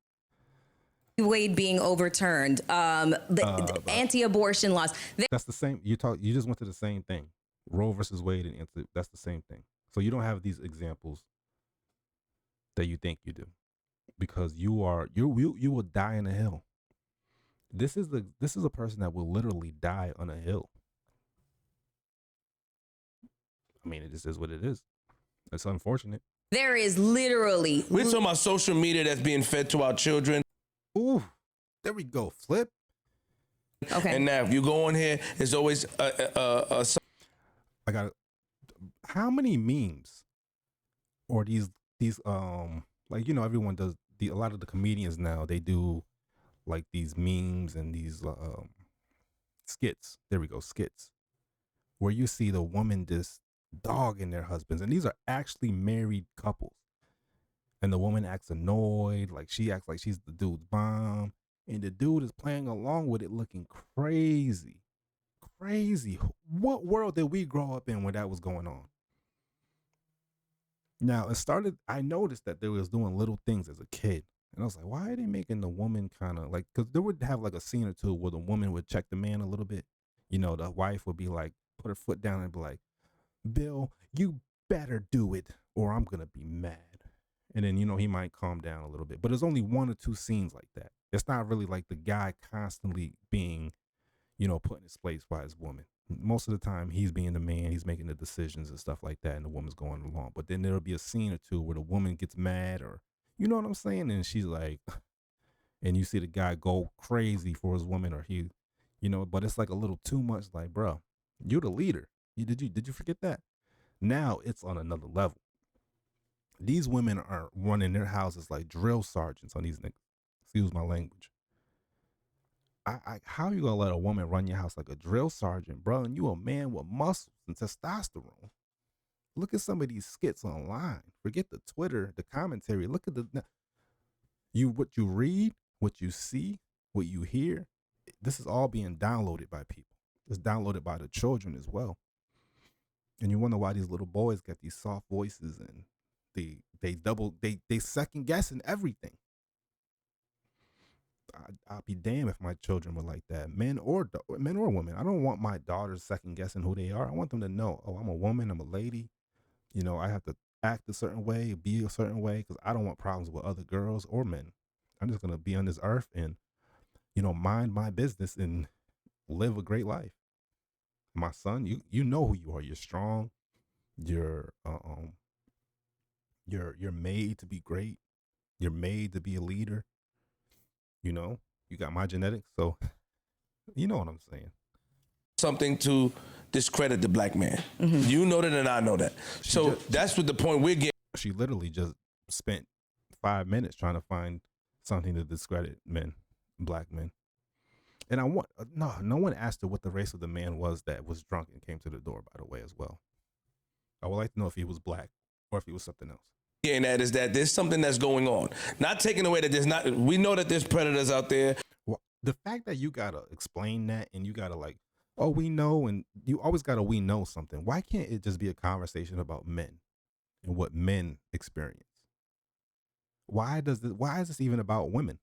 Wade being overturned, the anti-abortion laws. That's the same. You just went to the same thing. Roe versus Wade and that's the same thing. So you don't have these examples that you think you do, because you will die in a hill. This is a person that will literally die on a hill. I mean, it just is what it is. It's unfortunate. There is literally. We're talking about social media that's being fed to our children. Ooh, there we go. Flip. Okay. And now if you go on here, it's always I got how many memes or these everyone does a lot of the comedians now, they do like these memes and these skits. There we go, skits. Where you see the woman just dogging their husbands, and these are actually married couples. And the woman acts annoyed, like she acts like she's the dude's mom, and the dude is playing along with it, looking crazy. Crazy. What world did we grow up in when that was going on? Now, I noticed that they was doing little things as a kid. And I was like, why are they making the woman kind of like, because they would have like a scene or two where the woman would check the man a little bit. The wife would be like, put her foot down and be like, Bill, you better do it or I'm going to be mad. And then, he might calm down a little bit. But there's only one or two scenes like that. It's not really like the guy constantly being, put in his place by his woman. Most of the time, he's being the man. He's making the decisions and stuff like that, and the woman's going along. But then there'll be a scene or two where the woman gets mad, or you know what I'm saying? And she's like, and you see the guy go crazy for his woman, or he, but it's like a little too much. Like, bro, you're the leader. Did you forget that? Now it's on another level. These women are running their houses like drill sergeants on these niggas. Excuse my language. How you gonna let a woman run your house like a drill sergeant, bro? And you a man with muscles and testosterone. Look at some of these skits online. Forget the Twitter, the commentary. Look at what you read, what you see, what you hear. This is all being downloaded by people. It's downloaded by the children as well. And you wonder why these little boys get these soft voices and They second guessing everything. I'll be damned if my children were like that, men or women. I don't want my daughters second guessing who they are. I want them to know, oh, I'm a woman, I'm a lady. You know, I have to act a certain way, be a certain way, because I don't want problems with other girls or men. I'm just gonna be on this earth and, you know, mind my business and live a great life. My son, you know who you are. You're strong. You're made to be great. You're made to be a leader. You know, you got my genetics, so you know what I'm saying. Something to discredit the black man. Mm-hmm. You know that and I know that. So that's what the point we're getting. She literally just spent 5 minutes trying to find something to discredit men, black men. And no one asked her what the race of the man was that was drunk and came to the door, by the way, as well. I would like to know if he was black or if he was something else. And that is that there's something that's going on. Not taking away that there's not, we know that there's predators out there. Well, the fact that you gotta explain that and you gotta like, oh, we know, and you always gotta we know something. Why can't it just be a conversation about men and what men experience? Why is this even about women?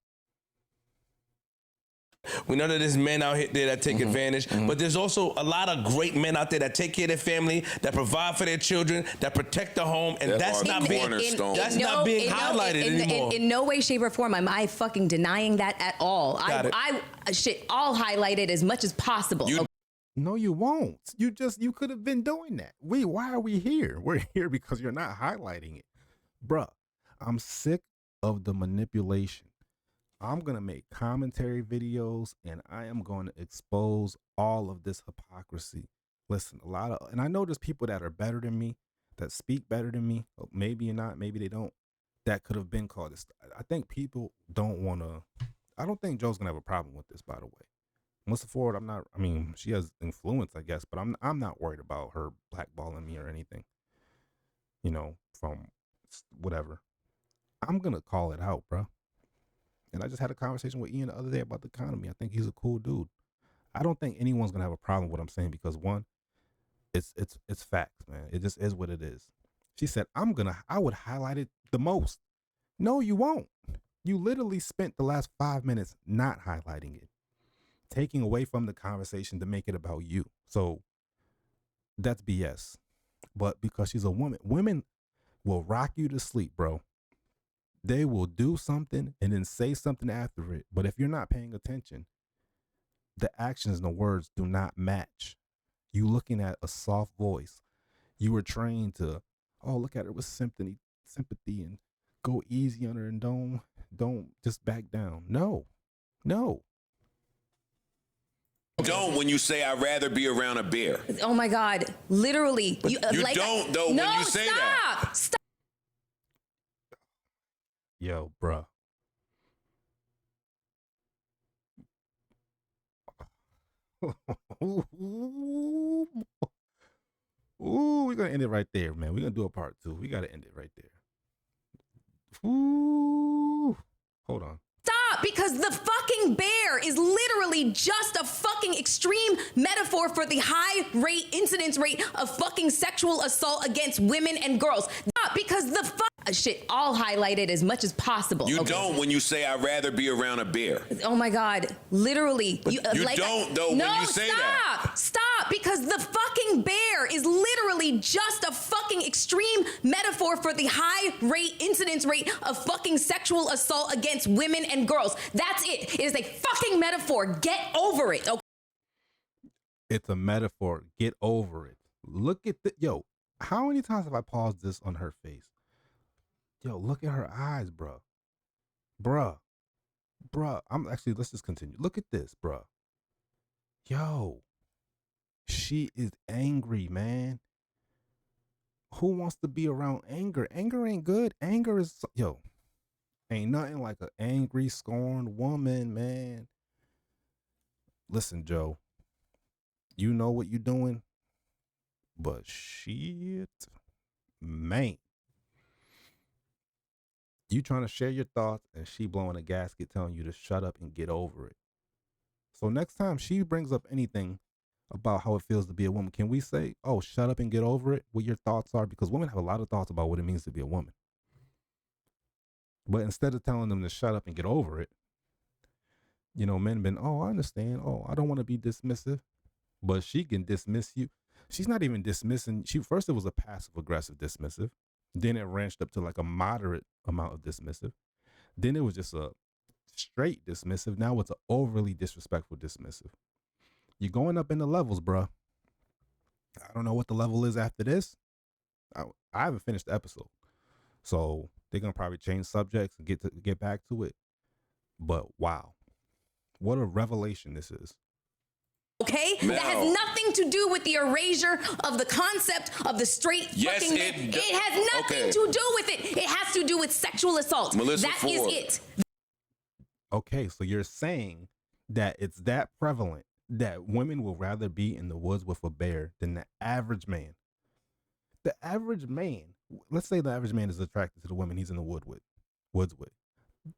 We know that there's men out there that take advantage, but there's also a lot of great men out there that take care of their family, that provide for their children, that protect the home, and that's not being highlighted anymore. In no way, shape, or form am I fucking denying that at all. I'll highlight it as much as possible. No, you won't. You could have been doing that. Why are we here? We're here because you're not highlighting it. Bruh, I'm sick of the manipulation. I'm going to make commentary videos and I am going to expose all of this hypocrisy. Listen, and I know there's people that are better than me, that speak better than me. Maybe not, maybe they don't. That could have been called this. I think people don't want to, I don't think Joe's going to have a problem with this, by the way. Melyssa Ford, she has influence, I guess, but I'm not worried about her blackballing me or anything, you know, from whatever. I'm going to call it out, bro. And I just had a conversation with Ian the other day about the economy. I think he's a cool dude. I don't think anyone's going to have a problem with what I'm saying because one, it's facts, man. It just is what it is. She said, I would highlight it the most. No, you won't. You literally spent the last 5 minutes not highlighting it, taking away from the conversation to make it about you. So that's BS. But because she's a woman, women will rock you to sleep, bro. They will do something and then say something after it. But if you're not paying attention, the actions and the words do not match. You looking at a soft voice. You were trained to, oh, look at her with sympathy and go easy on her and don't just back down. No. Don't when you say I'd rather be around a bear. Oh my God. Literally. You don't though when you say that. Stop. Yo, bruh. Ooh, we're gonna end it right there, man. We're gonna do a part 2. We gotta end it right there. Ooh. Hold on. Stop, because the fucking bear is literally just a fucking extreme metaphor for the high incidence rate of fucking sexual assault against women and girls. Stop, because the shit, I'll highlight it as much as possible. You don't when you say I'd rather be around a bear. Oh my God, literally. You don't though when you say that. Stop, because the fucking bear is literally just a fucking extreme metaphor for the high incidence rate of fucking sexual assault against women and girls. That's it. It is a fucking metaphor. Get over it. Okay? It's a metaphor. Get over it. Look at yo, how many times have I paused this on her face? Yo, look at her eyes, bruh. Let's just continue. Look at this, bruh. Yo, she is angry, man. Who wants to be around anger? Anger ain't good. Anger is, ain't nothing like an angry, scorned woman, man. Listen, Joe, you know what you're doing, but shit, man. You trying to share your thoughts and she blowing a gasket telling you to shut up and get over it. So next time she brings up anything about how it feels to be a woman, can we say, oh, shut up and get over it, what your thoughts are? Because women have a lot of thoughts about what it means to be a woman. But instead of telling them to shut up and get over it, you know, men been, oh, I understand. Oh, I don't want to be dismissive. But she can dismiss you. She's not even dismissing. First, it was a passive aggressive dismissive. Then it ranched up to like a moderate amount of dismissive. Then it was just a straight dismissive. Now it's an overly disrespectful dismissive. You're going up in the levels, bruh. I don't know what the level is after this. I haven't finished the episode. So they're going to probably change subjects and get back to it. But wow, what a revelation this is. Okay? That has nothing to do with the erasure of the concept of the straight fucking man. It has nothing to do with it. It has to do with sexual assault. Melyssa Ford. Is it. Okay, so you're saying that it's that prevalent that women will rather be in the woods with a bear than the average man. The average man, let's say the average man is attracted to the women he's in the woods with.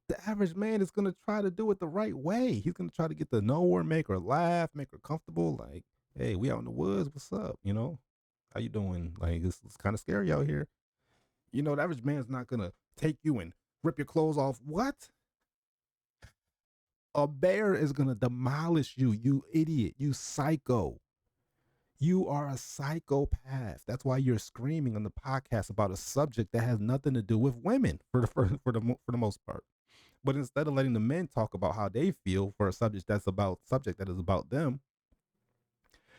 The average man is going to try to do it the right way. He's going to try to get to know her, make her laugh, make her comfortable. Like, hey, we out in the woods. What's up? You know, how you doing? Like, it's kind of scary out here. You know, the average man's not going to take you and rip your clothes off. What? A bear is going to demolish you, you idiot, you psycho. You are a psychopath. That's why you're screaming on the podcast about a subject that has nothing to do with women for the most part. But instead of letting the men talk about how they feel for a subject that is about them,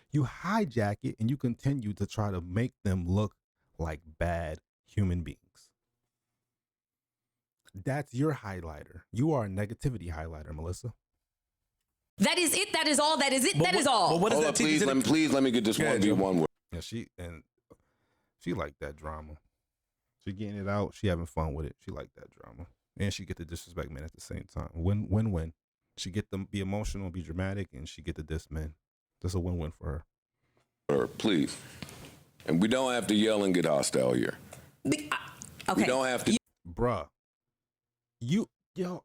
you hijack it and you continue to try to make them look like bad human beings. That's your highlighter. You are a negativity highlighter, Melyssa. That is it. That is all. That is it. That is all. But what does that please let me get this 1v1 word. Yeah, she like that drama. She getting it out. She having fun with it. She like that drama. And she get the disrespect men at the same time. Win. She get them be emotional, be dramatic, and she get the diss men. That's a win-win for her. Please. And we don't have to yell and get hostile here. Okay. We don't have to. Bruh. Yo,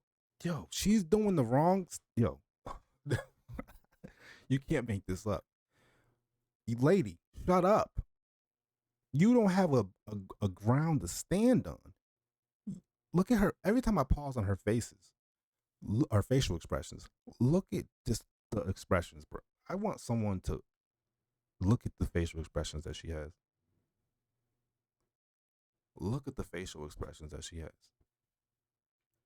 she's doing the wrong. Yo. You can't make this up. Lady, shut up. You don't have a ground to stand on. Look at her. Every time I pause on her her facial expressions, look at just the expressions, bro. I want someone to look at the facial expressions that she has. Look at the facial expressions that she has.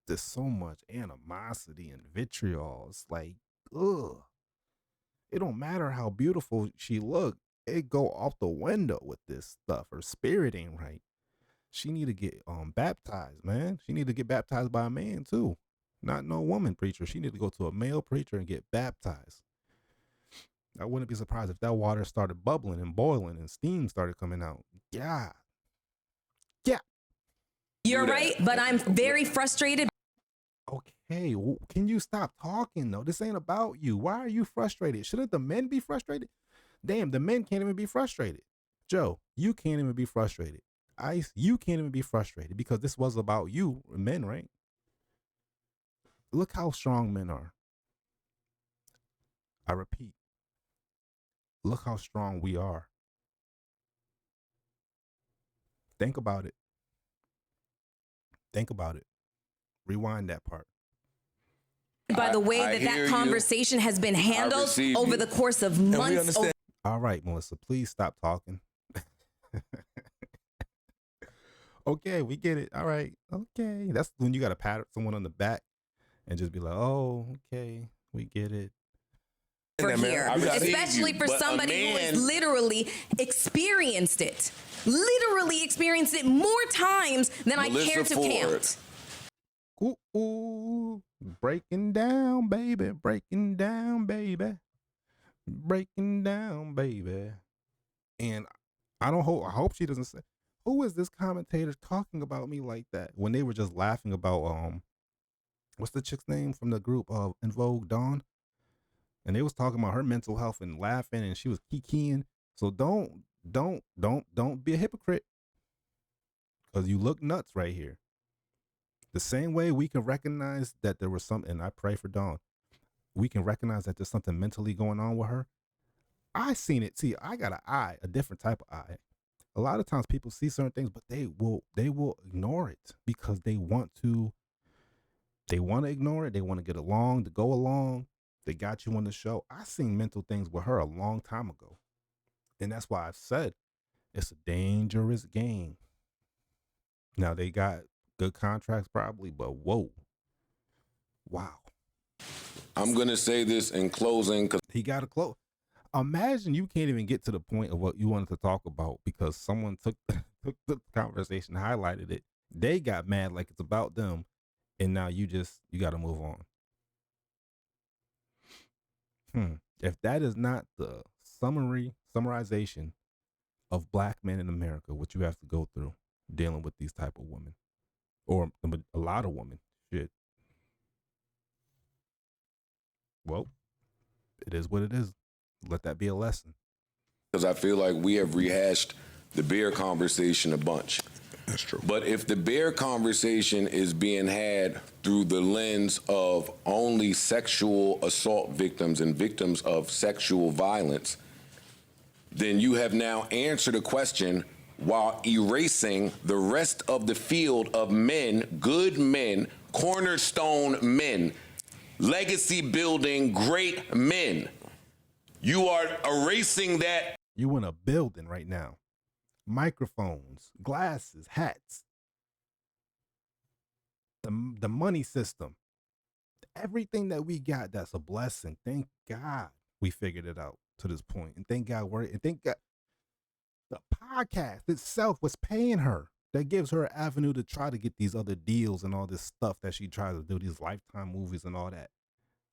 There's so much animosity and vitriol. It's like, ugh. It don't matter how beautiful she look. It go off the window with this stuff. Her spirit ain't right. She need to get baptized, man. She need to get baptized by a man too. Not no woman preacher. She need to go to a male preacher and get baptized. I wouldn't be surprised if that water started bubbling and boiling and steam started coming out. Yeah. You're right, but I'm very frustrated. Okay, well, can you stop talking though? This ain't about you. Why are you frustrated? Shouldn't the men be frustrated? Damn, the men can't even be frustrated. Joe, you can't even be frustrated. Ice, you can't even be frustrated because this was about you, men, right? Look how strong men are. I repeat, look how strong we are. Think about it. Think about it. Rewind that part. By the way that conversation has been handled over the course of months. All right, Melyssa, please stop talking. Okay, we get it. All right. Okay. That's when you got to pat someone on the back and just be like, oh, okay, we get it. For here, especially for somebody who has literally experienced it. Literally experienced it more times than I care to count. Ooh, breaking down, baby, breaking down, baby, breaking down, baby. And I hope she doesn't say, who is this commentator talking about me like that? When they were just laughing about, what's the chick's name from the group of En Vogue, Dawn? And they was talking about her mental health and laughing and she was kikiing. So don't be a hypocrite. Because you look nuts right here. The same way we can recognize that there was something, and I pray for Dawn, we can recognize that there's something mentally going on with her. I seen it. See, I got an eye, a different type of eye. A lot of times people see certain things, but they will ignore it because they want to ignore it. They want to get along, to go along. They got you on the show. I seen mental things with her a long time ago. And that's why I've said it's a dangerous game. Now they got good contracts probably, but whoa. Wow. I'm going to say this in closing. He got to close. Imagine you can't even get to the point of what you wanted to talk about because someone took the conversation, highlighted it. They got mad like it's about them. And now you got to move on. If that is not the summarization of black men in America, what you have to go through dealing with these type of women, or a lot of women, shit. Well, it is what it is. Let that be a lesson. Because I feel like we have rehashed the bear conversation a bunch. That's true. But if the bear conversation is being had through the lens of only sexual assault victims and victims of sexual violence, then you have now answered a question while erasing the rest of the field of men, good men, cornerstone men, legacy building great men. You are erasing that. You in a building right now. Microphones, glasses, hats. The money system. Everything that we got, that's a blessing. Thank God we figured it out to this point. And thank God the podcast itself was paying her. That gives her an avenue to try to get these other deals and all this stuff that she tries to do, these Lifetime movies and all that.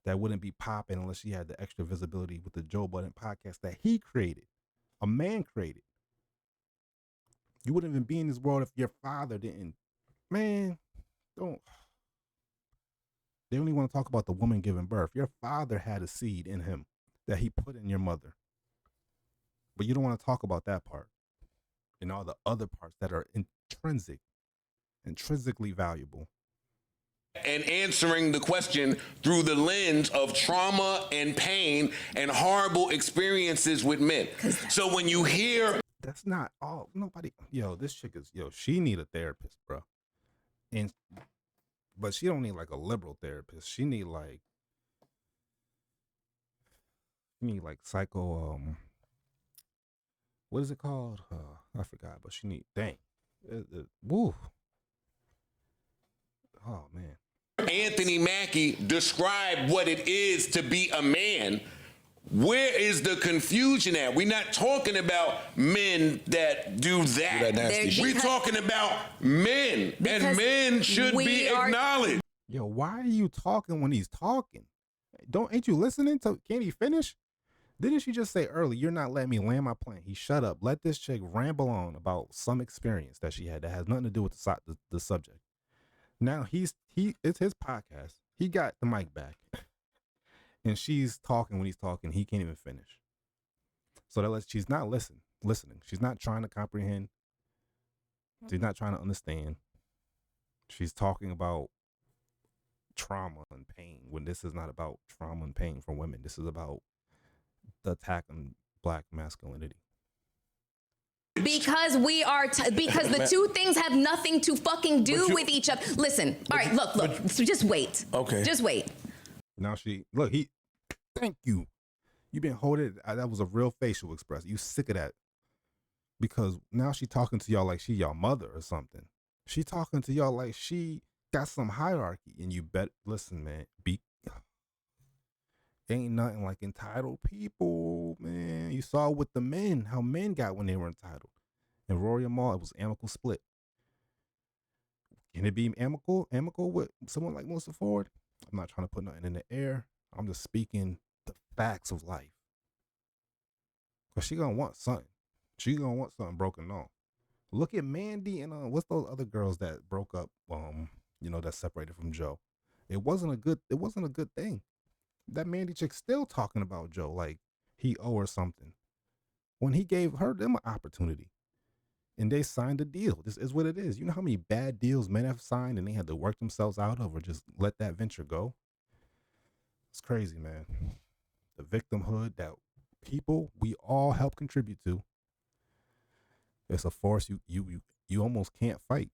That wouldn't be popping unless she had the extra visibility with the Joe Budden podcast that he created, a man created. You wouldn't even be in this world if your father didn't. Man, don't. They only want to talk about the woman giving birth. Your father had a seed in him that he put in your mother. But you don't want to talk about that part and all the other parts that are intrinsically valuable. And answering the question through the lens of trauma and pain and horrible experiences with men. So when you hear... That's not all. Nobody... this chick is... she need a therapist, bro. But she don't need like a liberal therapist. She need like... psycho... what is it called? I forgot, but she need... Dang. Woo. Oh, man. Anthony Mackie described what it is to be a man. Where is the confusion at? We're not talking about men that do that. We're talking about men, and men should be acknowledged. Yo, why are you talking when he's talking? Ain't you listening to? Can't he finish? Didn't she just say earlier, you're not letting me land my plane? He shut up. Let this chick ramble on about some experience that she had that has nothing to do with the subject. Now it's his podcast. He got the mic back. And she's talking when he's talking. He can't even finish. So she's not listening. She's not trying to comprehend. She's not trying to understand. She's talking about trauma and pain when this is not about trauma and pain for women. This is about the attack on black masculinity. Because because the two things have nothing to fucking do with each other. Listen, all right, look. So just wait. Okay. Just wait. Now thank you. You've been holding it. That was a real facial expression. You sick of that. Because now she talking to y'all like she y'all mother or something. She talking to y'all like she got some hierarchy. And you listen, man, ain't nothing like entitled people, man. You saw with the men, how men got when they were entitled. And Rory and Maul, it was amicable split. Can it be amicable with someone like Melyssa Ford? I'm not trying to put nothing in the air. I'm just speaking the facts of life. Because she gonna want something. She gonna want something broken off. Look at Mandy and what's those other girls that broke up, that separated from Joe. It wasn't a good thing. That Mandy chick still talking about Joe like he owe her something. When he gave them an opportunity. And they signed a deal. This is what it is. You know how many bad deals men have signed and they had to work themselves out of or just let that venture go? It's crazy, man. The victimhood that people we all help contribute to. It's a force you almost can't fight.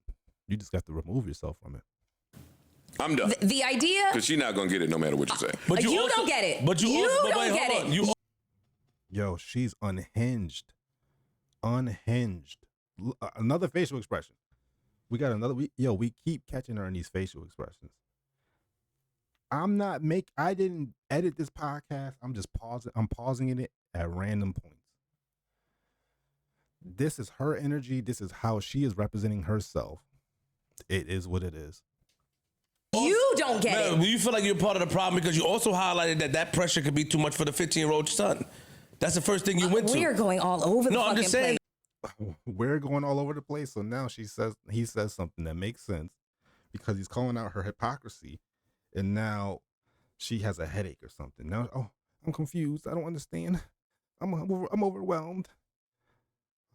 You just have to remove yourself from it. I'm done. The idea, because she's not gonna get it no matter what you say. But you also, don't get it. But you also, don't get it. Yo, she's unhinged. Unhinged. Another facial expression. We got another. We keep catching her in these facial expressions. I didn't edit this podcast. I'm just pausing. I'm pausing it at random points. This is her energy. This is how she is representing herself. It is what it is. You don't get it. You feel like you're part of the problem because you also highlighted that pressure could be too much for the 15-year-old son. That's the first thing you went to. We are going all over the No, fucking I'm just saying. place. We're going all over the place. So now he says something that makes sense because he's calling out her hypocrisy, and now she has a headache or something. Now, I'm confused. I don't understand. I'm overwhelmed.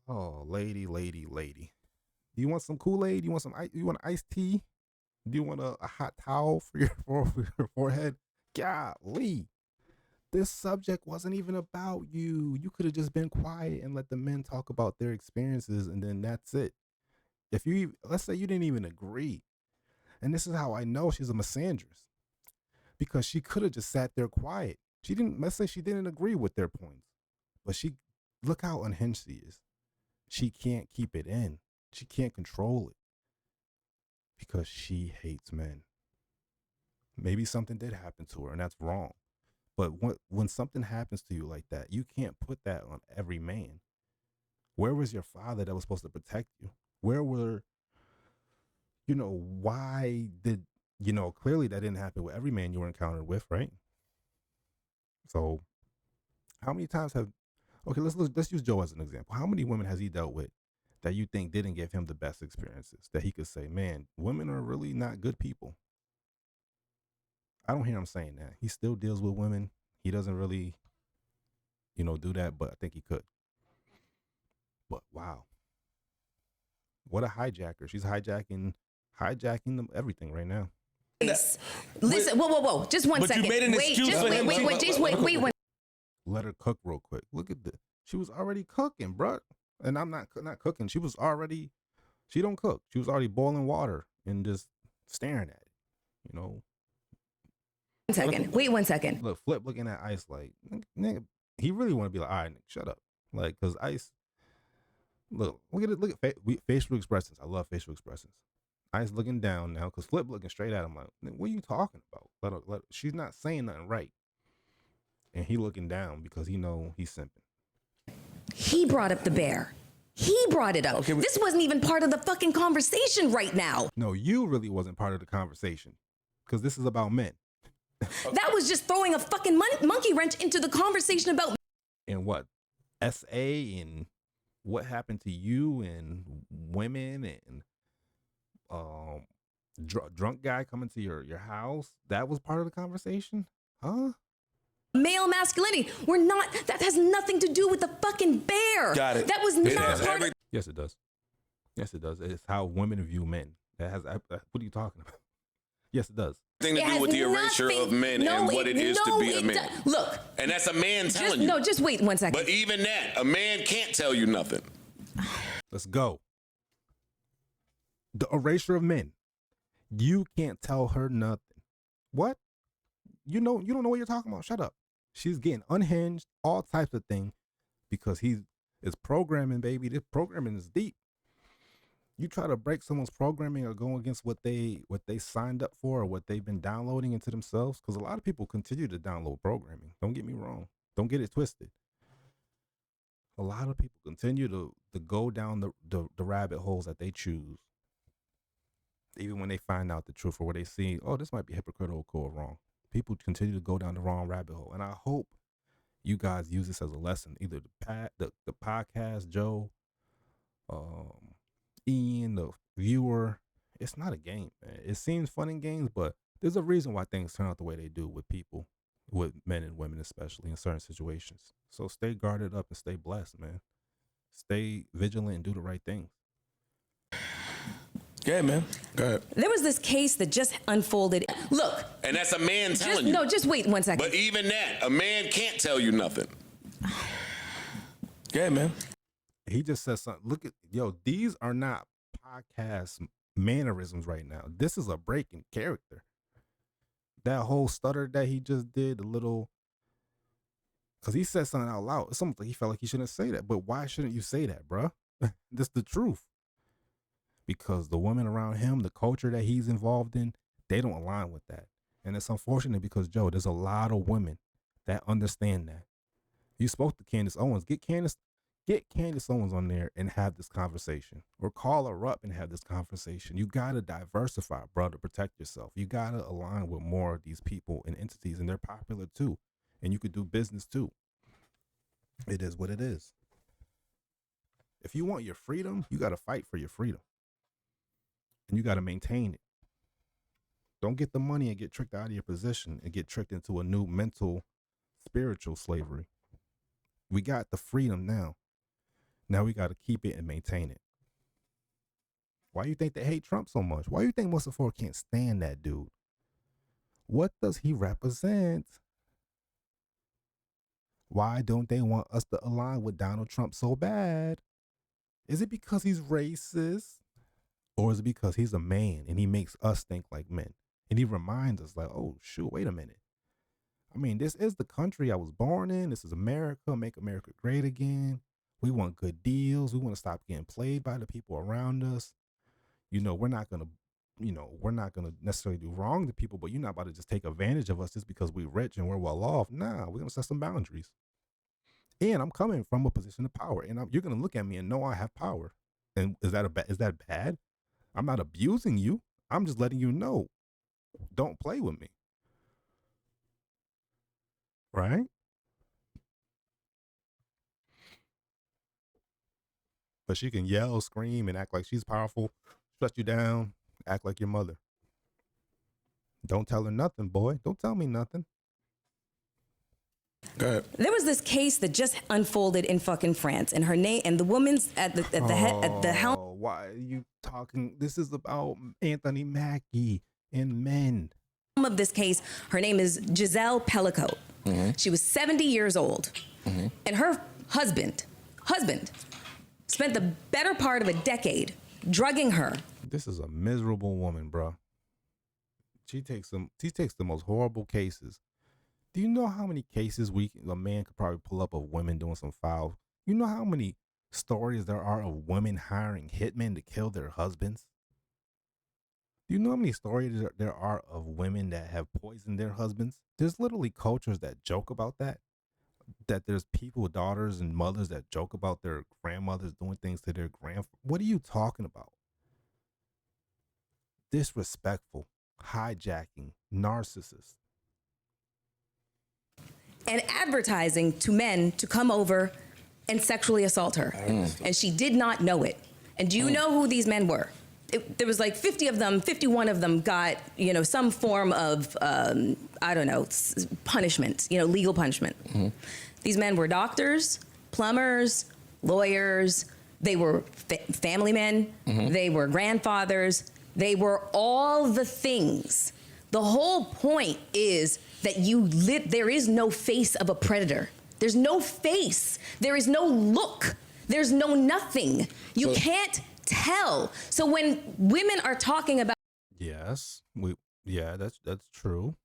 Oh, lady. Do you want some Kool-Aid? You want iced tea? Do you want a hot towel for your forehead? Golly. This subject wasn't even about you. You could have just been quiet and let the men talk about their experiences, and then that's it. Let's say you didn't even agree. And this is how I know she's a misandrist. Because she could have just sat there quiet. Let's say she didn't agree with their points. But look how unhinged she is. She can't keep it in. She can't control it. Because she hates men. Maybe something did happen to her, and that's wrong. But when something happens to you like that, you can't put that on every man. Where was your father that was supposed to protect you? Where were, why did, clearly that didn't happen with every man you were encountered with, right? So how many times let's use Joe as an example. How many women has he dealt with that you think didn't give him the best experiences, that he could say, man, women are really not good people? I don't hear him saying that. He still deals with women. He doesn't really, do that, but I think he could. But wow. What a hijacker. She's hijacking them everything right now. Listen, whoa. Just one second. But you made an excuse for him. Wait. Let her cook real quick. Look at this. She was already cooking, bruh. And I'm not cooking. She don't cook. She was already boiling water and just staring at it, 1 second. Wait 1 second. Look, Flip looking at Ice like, nigga, he really want to be like, all right, nigga, shut up. Like, because Ice, look at it. Look at facial expressions. I love facial expressions. Ice looking down now because Flip looking straight at him like, what are you talking about? She's not saying nothing right. And he looking down because he know he's simping. He brought up the bear. He brought it up. Okay, this wasn't even part of the fucking conversation right now. No, you really wasn't part of the conversation because this is about men. That was just throwing a fucking monkey wrench into the conversation about. And what? SA and what happened to you and women and drunk guy coming to your house. That was part of the conversation? Huh? Male masculinity. That has nothing to do with the fucking bear. Got it. That was not part of. Yes, it does. Yes, it does. It's how women view men. What are you talking about? Yes, it does. Thing to do with the erasure of men and what it is to be a man. Look. And that's a man telling you. No, just wait 1 second. But even that, a man can't tell you nothing. Let's go. The erasure of men. You can't tell her nothing. What? You don't know what you're talking about. Shut up. She's getting unhinged, all types of things, because it's programming, baby. This programming is deep. You try to break someone's programming or go against what they signed up for or what they've been downloading into themselves, because a lot of people continue to download programming. Don't get me wrong. Don't get it twisted. A lot of people continue to go down the rabbit holes that they choose, even when they find out the truth or where they see, oh, this might be hypocritical or wrong. People continue to go down the wrong rabbit hole. And I hope you guys use this as a lesson, either the podcast, Joe, Ian, the viewer. It's not a game, man. It seems fun in games, but there's a reason why things turn out the way they do with people, with men and women, especially in certain situations. So stay guarded up and stay blessed, man. Stay vigilant and do the right things. Yeah, man. Go ahead. There was this case that just unfolded. Look. And that's a man telling you. No, just wait 1 second. But even that, a man can't tell you nothing. Yeah, man. He just said something. Look at, these are not podcast mannerisms right now. This is a break in character. That whole stutter that he just did, because he said something out loud. It's almost like he felt like he shouldn't say that. But why shouldn't you say that, bruh? That's the truth. Because the women around him, the culture that he's involved in, they don't align with that. And it's unfortunate because, Joe, there's a lot of women that understand that. You spoke to Candace Owens. Get Candace Owens on there and have this conversation, or call her up and have this conversation. You got to diversify, bro, to protect yourself. You got to align with more of these people and entities, and they're popular too. And you could do business too. It is what it is. If you want your freedom, you got to fight for your freedom. And you got to maintain it. Don't get the money and get tricked out of your position and get tricked into a new mental, spiritual slavery. We got the freedom now. Now we got to keep it and maintain it. Why do you think they hate Trump so much? Why do you think Melyssa Ford can't stand that dude? What does he represent? Why don't they want us to align with Donald Trump so bad? Is it because he's racist? Or is it because he's a man and he makes us think like men? And he reminds us like, oh, shoot, wait a minute. I mean, this is the country I was born in. This is America. Make America great again. We want good deals. We want to stop getting played by the people around us. We're not going to necessarily do wrong to people, but you're not about to just take advantage of us just because we're rich and we're well off. Nah, we're going to set some boundaries. And I'm coming from a position of power, and you're going to look at me and know I have power. And is that bad? I'm not abusing you. I'm just letting you know. Don't play with me. Right? But she can yell, scream, and act like she's powerful, shut you down, act like your mother. Don't tell her nothing, boy. Don't tell me nothing. Go ahead. There was this case that just unfolded in fucking France, and her name and the woman's at the helm. Why are you talking? This is about Anthony Mackie and men. Of this case, her name is Giselle Pellicot. Mm-hmm. She was 70 years old, mm-hmm. and her husband spent the better part of a decade drugging her. This is a miserable woman, bro. She takes the most horrible cases. Do you know how many cases a man could probably pull up of women doing some foul? You know how many stories there are of women hiring hitmen to kill their husbands? Do you know how many stories there are of women that have poisoned their husbands? There's literally cultures that joke about that. That there's people, daughters and mothers that joke about their grandmothers doing things to their grandfather. What are you talking about? Disrespectful, hijacking, narcissist. And advertising to men to come over and sexually assault her. And she did not know it. And do you know who these men were? There was like 50 of them, 51 of them got, some form of, punishment, legal punishment. Mm-hmm. These men were doctors, plumbers, lawyers. They were family men. Mm-hmm. They were grandfathers. They were all the things. The whole point is that there is no face of a predator. There's no face. There is no look. There's no nothing. You can't tell. So when women are talking about, yes, that's true.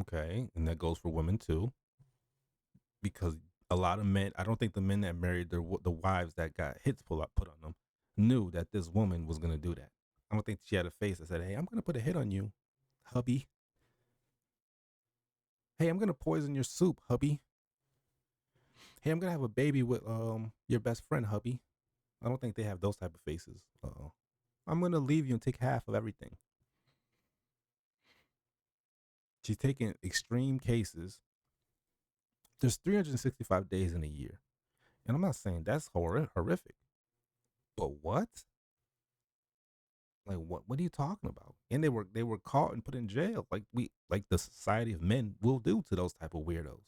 Okay, and that goes for women too, because a lot of men, I don't think the men that married the wives that got hits put on them knew that this woman was gonna do that. I don't think she had a face that said, "Hey, I'm gonna put a hit on you, hubby. Hey, I'm gonna poison your soup, hubby. Hey, I'm gonna have a baby with your best friend, hubby." I don't think they have those type of faces. I'm gonna leave you and take half of everything. She's taking extreme cases. There's 365 days in a year, and I'm not saying that's horrific, but what? Like what are you talking about? And they were caught and put in jail, like the society of men will do to those type of weirdos.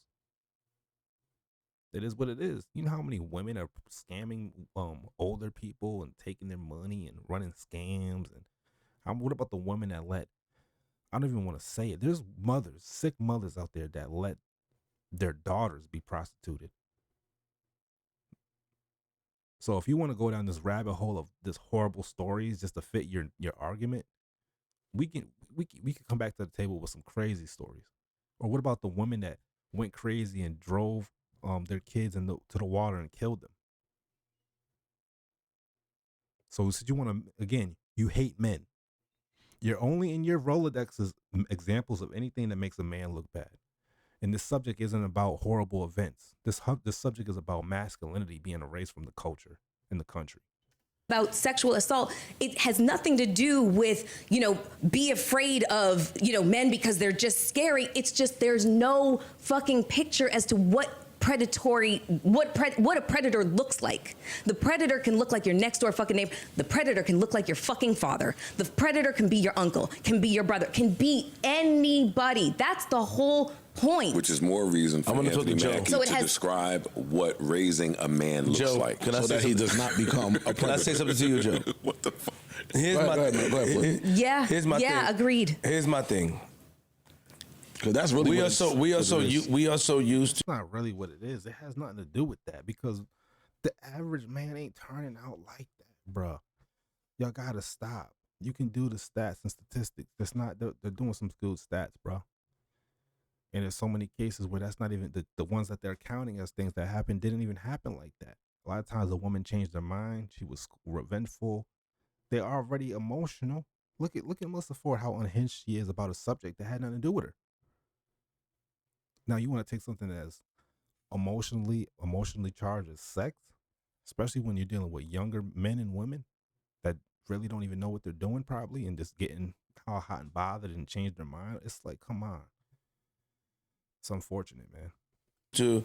It is what it is. You know how many women are scamming older people and taking their money and running scams? And what about the women that I don't even want to say it. There's mothers, sick mothers out there that let their daughters be prostituted. So if you want to go down this rabbit hole of this horrible stories just to fit your argument, we can come back to the table with some crazy stories. Or what about the women that went crazy and drove their kids to the water and killed them? So you want to, again, you hate men. You're only in your Rolodexes examples of anything that makes a man look bad. And this subject isn't about horrible events. This subject is about masculinity being erased from the culture in the country. About sexual assault, it has nothing to do with, be afraid of, men because they're just scary. It's just there's no fucking picture as to what a predator looks like. The predator can look like your next door fucking neighbor. The predator can look like your fucking father. The predator can be your uncle, can be your brother, can be anybody. That's the whole point. Which is more reason for Anthony Mackie to describe what raising a man looks like. Can I say that he does not become a predator? Can I say something to you, Joe? What the fuck? Here's my thing. Agreed. Here's my thing. Because that's really we are so used to. It's not really what it is. It has nothing to do with that because the average man ain't turning out like that, bruh. Y'all gotta stop. You can do the stats and statistics. That's not. They're doing some good stats, bruh. And there's so many cases where that's not even the ones that they're counting as things that happened didn't even happen like that. A lot of times a woman changed her mind. She was revengeful. They're already emotional. Look at Melyssa Ford, how unhinged she is about a subject that had nothing to do with her. Now you want to take something as emotionally charged as sex, especially when you're dealing with younger men and women that really don't even know what they're doing probably and just getting all hot and bothered and change their mind. It's like, come on. It's unfortunate, man.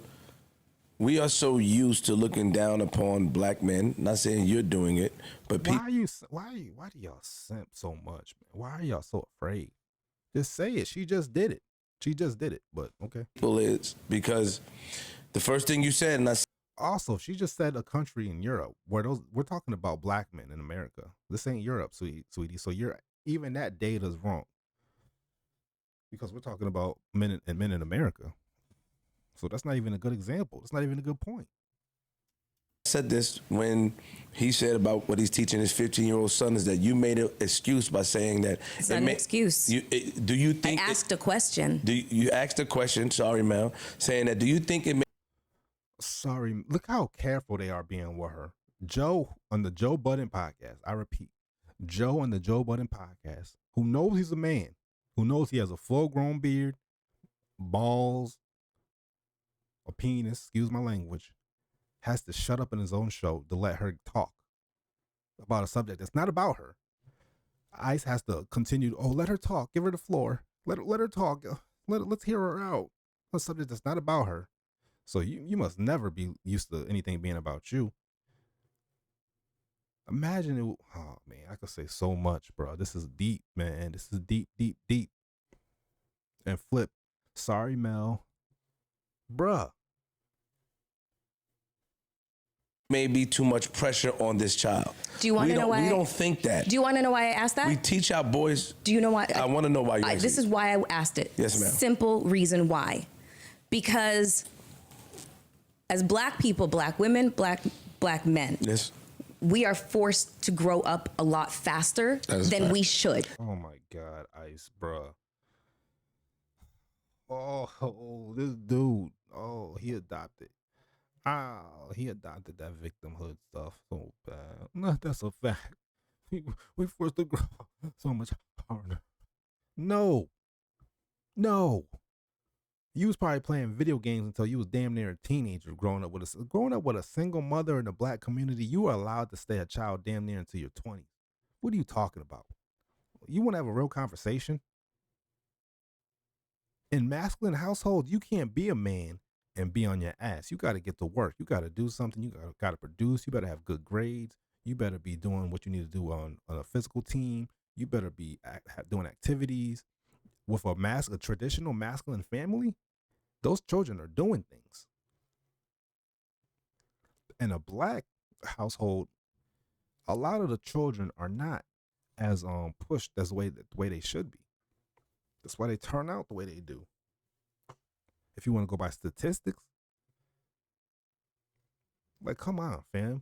We are so used to looking down upon black men. Not saying you're doing it, but why do y'all simp so much, man? Why are y'all so afraid? Just say it. She just did it. But okay. People is because the first thing you said, and I also she just said a country in Europe where we're talking about black men in America. This ain't Europe, sweetie. So even that data is wrong because we're talking about men in America. So that's not even a good example. It's not even a good point. Said this when he said about what he's teaching his 15-year-old son is that you made an excuse by saying that it's not an excuse. Do you think I asked a question? You asked a question? Sorry, Mel. Saying that. Do you think it? Sorry. Look how careful they are being with her. Joe on the Joe Budden Podcast. I repeat, Joe on the Joe Budden Podcast, who knows he's a man, who knows he has a full-grown beard, balls, a penis. Excuse my language. Has to shut up in his own show to let her talk about a subject that's not about her. Ice has to continue. Let her talk. Give her the floor. Let her talk. Let's hear her out. A subject that's not about her. So you must never be used to anything being about you. Imagine it. Oh man, I could say so much, bro. This is deep, man. This is deep. And Flip. Sorry, Mel. Bruh. May be too much pressure on this child. Do you want to know why? We don't think that. Do you want to know why I asked that? We teach our boys. Do you know why? I want to know why you asked this is why I asked it. Yes, ma'am. Simple reason why. Because as black people, black women, black men, yes, we are forced to grow up a lot faster than we should. Oh my God, Ice, bruh. Oh, this dude. Oh, he adopted that victimhood stuff so bad. No, that's a fact. We forced to grow so much harder. No. You was probably playing video games until you was damn near a teenager growing up with a single mother in the black community. You are allowed to stay a child damn near until your 20s. What are you talking about? You want to have a real conversation? In masculine households, you can't be a man and be on your ass. You got to get to work. You got to do something. You got to produce. You better have good grades. You better be doing what you need to do on a physical team. You better be doing activities. With a traditional masculine family, those children are doing things. In a black household, a lot of the children are not as pushed as the way they should be. That's why they turn out the way they do. If you want to go by statistics, like, come on, fam.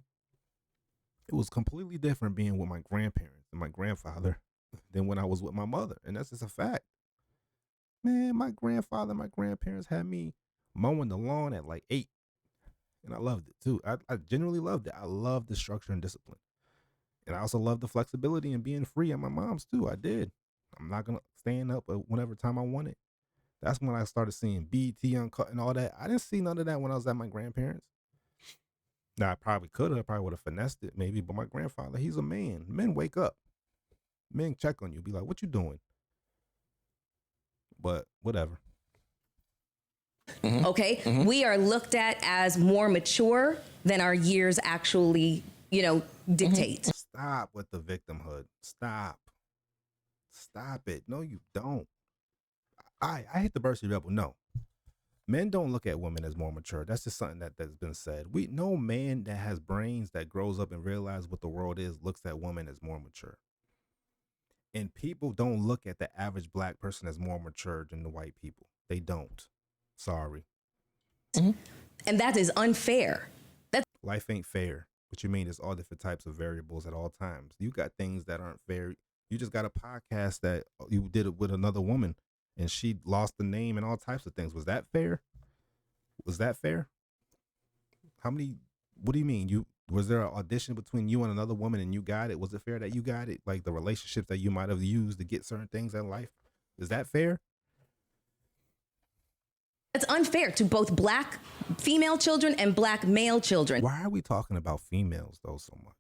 It was completely different being with my grandparents and my grandfather than when I was with my mother. And that's just a fact. Man, my grandfather and my grandparents had me mowing the lawn at like 8. And I loved it too. I genuinely loved it. I loved the structure and discipline. And I also loved the flexibility and being free at my mom's too. I did. I'm not going to stand up whenever time I wanted. That's when I started seeing BET Uncut and all that. I didn't see none of that when I was at my grandparents'. Now, I probably could have. I probably would have finessed it maybe. But my grandfather, he's a man. Men wake up. Men check on you. Be like, what you doing? But whatever. Mm-hmm. Okay? Mm-hmm. We are looked at as more mature than our years actually, dictate. Mm-hmm. Stop with the victimhood. Stop it. No, you don't. I hate the bursty rebel. No. Men don't look at women as more mature. That's just something that's been said. No man that has brains that grows up and realizes what the world is looks at women as more mature. And people don't look at the average black person as more mature than the white people. They don't. Sorry. Mm-hmm. And that is unfair. Life ain't fair. What you mean? There's all different types of variables at all times. You got things that aren't fair. You just got a podcast that you did it with another woman and she lost the name and all types of things. Was that fair? Was that fair? What do you mean? Was there an audition between you and another woman and you got it? Was it fair that you got it? Like the relationships that you might have used to get certain things in life? Is that fair? It's unfair to both black female children and black male children. Why are we talking about females though so much?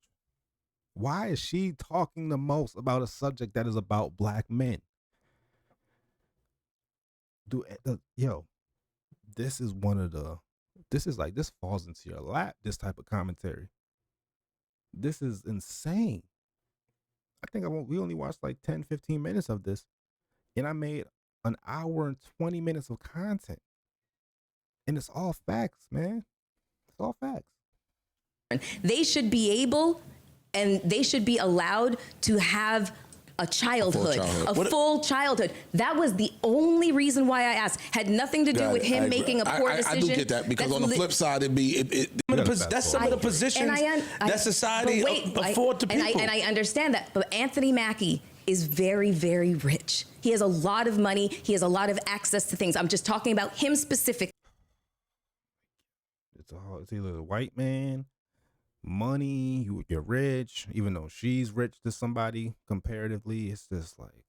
Why is she talking the most about a subject that is about black men? This falls into your lap, this type of commentary. This is insane. I think we only watched like 10, 15 minutes of this, and I made an hour and 20 minutes of content. And it's all facts, man. It's all facts. They should be able and they should be allowed to have a childhood, full childhood. That was the only reason why I asked. Had nothing to do with him making a poor decision. I do get that because on the flip side, that's some of the positions that society afford to people. And I understand that. But Anthony Mackie is very, very rich. He has a lot of money. He has a lot of access to things. I'm just talking about him specifically. It's either the white man, money, you're rich, even though she's rich to somebody comparatively. It's just like,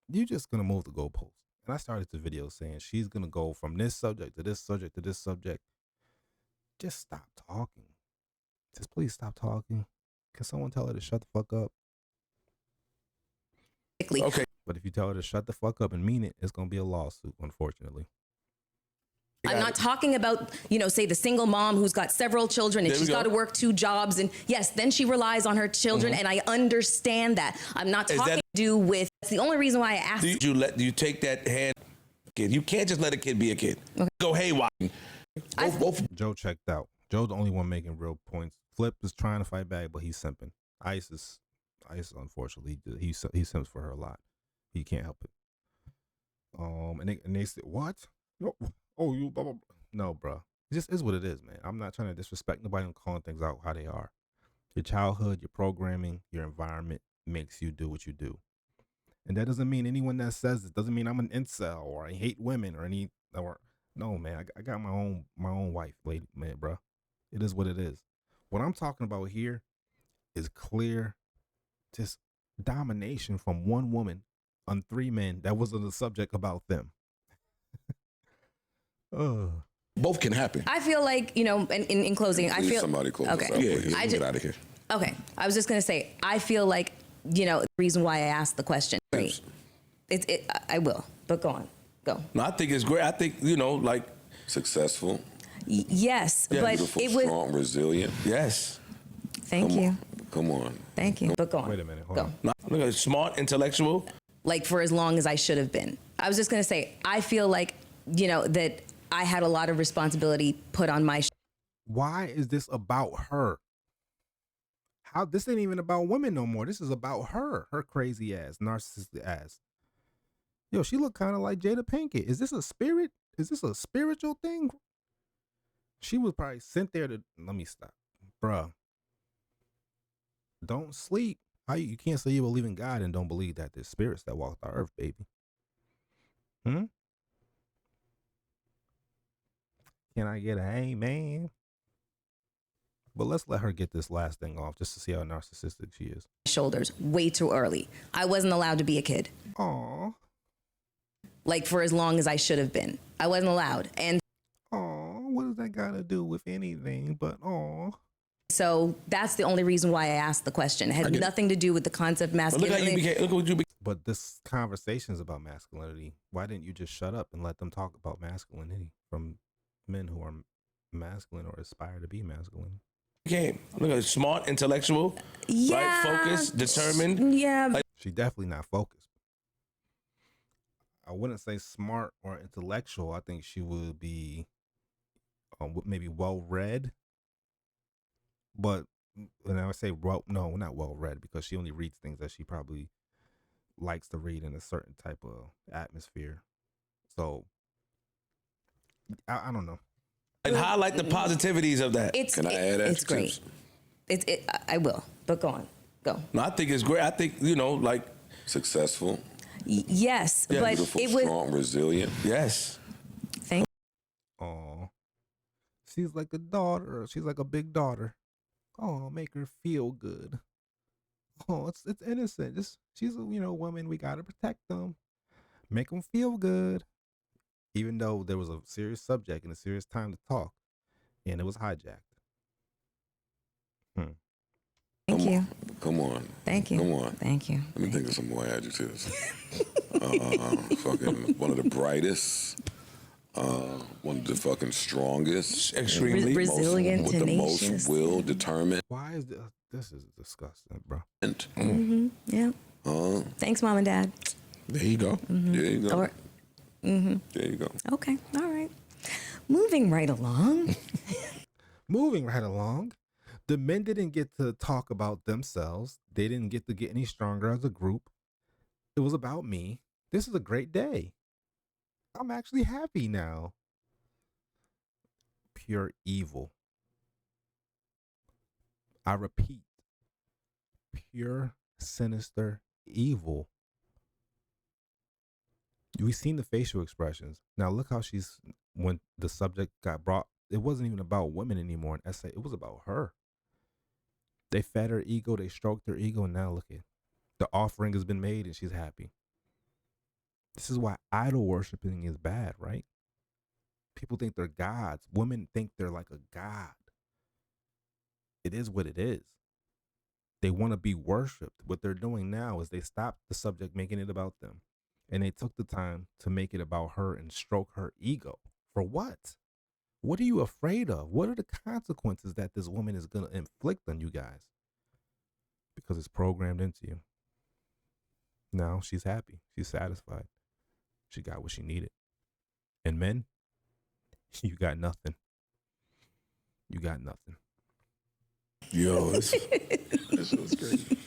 you're just going to move the goalposts. And I started the video saying she's going to go from this subject to this subject to this subject. Just stop talking. Just please stop talking. Can someone tell her to shut the fuck up? Okay. But if you tell her to shut the fuck up and mean it, it's going to be a lawsuit, unfortunately. I'm not talking about, say the single mom who's got several children and she's got to work 2 jobs. And yes, then she relies on her children. Mm-hmm. And I understand that. I'm not talking to do with, that's the only reason why I asked. Do you take that hand kid? You can't just let a kid be a kid. Okay. Go haywire. Joe checked out. Joe's the only one making real points. Flip is trying to fight back, but he's simping. Ice, unfortunately, he simps for her a lot. He can't help it. And they said, what? No. Oh, you blah, blah, blah. No, bro. It just is what it is, man. I'm not trying to disrespect nobody. I'm calling things out how they are. Your childhood, your programming, your environment makes you do what you do. And that doesn't mean anyone that says it doesn't mean I'm an incel or I hate women no, man. I got my own wife, lady, man, bro. It is what it is. What I'm talking about here is clear, just domination from one woman on 3 men that wasn't a subject about them. Both can happen. I feel like, in closing, I feel somebody close. Okay. Yeah, get out of here. Okay. I was just going to say, I feel like, the reason why I asked the question. Great. I will, but go on. Go. No, I think it's great. I think, like successful. Yes, yeah, but beautiful, it was strong, resilient. Yes. Thank you. Come on. Thank you. But go on. Wait a minute. Hold go. on. No, look at smart, intellectual. Like for as long as I should have been. I was just going to say, I feel like, that I had a lot of responsibility put on my Why is this about her? This ain't even about women no more. This is about her crazy ass, narcissistic ass. Yo, she look kind of like Jada Pinkett. Is this a spirit? Is this a spiritual thing? She was probably sent there to, let me stop. Bruh. Don't sleep. How you can't say you believe in God and don't believe that there's spirits that walk the earth, baby. Can I get an amen? But let's let her get this last thing off just to see how narcissistic she is. Shoulders way too early. I wasn't allowed to be a kid. Aw. Like for as long as I should have been. I wasn't allowed. And what does that got to do with anything? But so that's the only reason why I asked the question. It had nothing to do with the concept of masculinity. Look how you became. Look what you became. But this conversation is about masculinity. Why didn't you just shut up and let them talk about masculinity from men who are masculine or aspire to be masculine? Okay, look at smart, intellectual, right? Focused, determined. Yeah. She definitely not focused. I wouldn't say smart or intellectual. I think she would be maybe well-read. But when I would say, no, not well-read, because she only reads things that she probably likes to read in a certain type of atmosphere. So, I don't know. And highlight the positivities of that. Can I add It's great. I will, but go on. Go. No, I think it's great. I think, like... Successful. Yes, Yeah, but Beautiful, it was... strong, resilient. Yes. Thank Oh, she's like a daughter. She's like a big daughter. Oh, make her feel good. Oh, it's innocent. She's a woman. We gotta protect them. Make them feel good. Even though there was a serious subject and a serious time to talk, and it was hijacked. Thank you. Come on. Thank you. Come on. Thank you. Let me think of some more adjectives. Fucking one of the brightest. One of the fucking strongest. Extremely. Resilient, with the tenacious. most will, determined. Why is this is disgusting, bro? Yeah. Thanks, Mom and Dad. There you go. There you go. There you go. Okay. All right. Moving right along. Moving right along. The men didn't get to talk about themselves. They didn't get to get any stronger as a group. It was about me. This is a great day. I'm actually happy now. Pure evil. I repeat, pure, sinister evil. We've seen the facial expressions. Now look how when the subject got brought, it wasn't even about women anymore in essay. It was about her. They fed her ego, they stroked her ego, and now look at the offering has been made and she's happy. This is why idol worshiping is bad, right? People think they're gods. Women think they're like a god. It is what it is. They want to be worshipped. What they're doing now is they stopped the subject making it about them. And they took the time to make it about her and stroke her ego. For what? What are you afraid of? What are the consequences that this woman is going to inflict on you guys? Because it's programmed into you. Now she's happy. She's satisfied. She got what she needed. And men, you got nothing. You got nothing. Yo, this was crazy.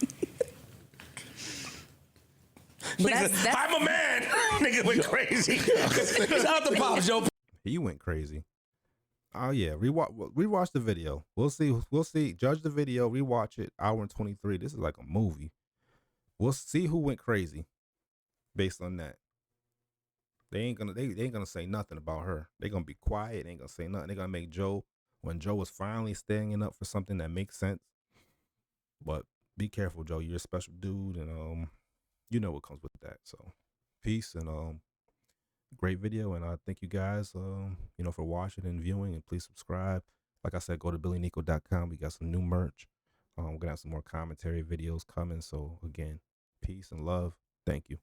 I'm a man. Nigga went crazy. Shout out to Pops, Joe. He went crazy. Oh yeah, rewatch the video. We'll see. Judge the video. Rewatch it. Hour and 23. This is like a movie. We'll see who went crazy based on that. They ain't gonna say nothing about her. They gonna be quiet. They ain't gonna say nothing. They gonna make Joe, when Joe was finally standing up for something that makes sense. But be careful, Joe. You're a special dude, and you know what comes with that. So peace, and great video, and I thank you guys for watching and viewing, and please subscribe. Like I said, go to BILLINICO.com. We got some new merch. We're gonna have some more commentary videos coming. So again, peace and love. Thank you.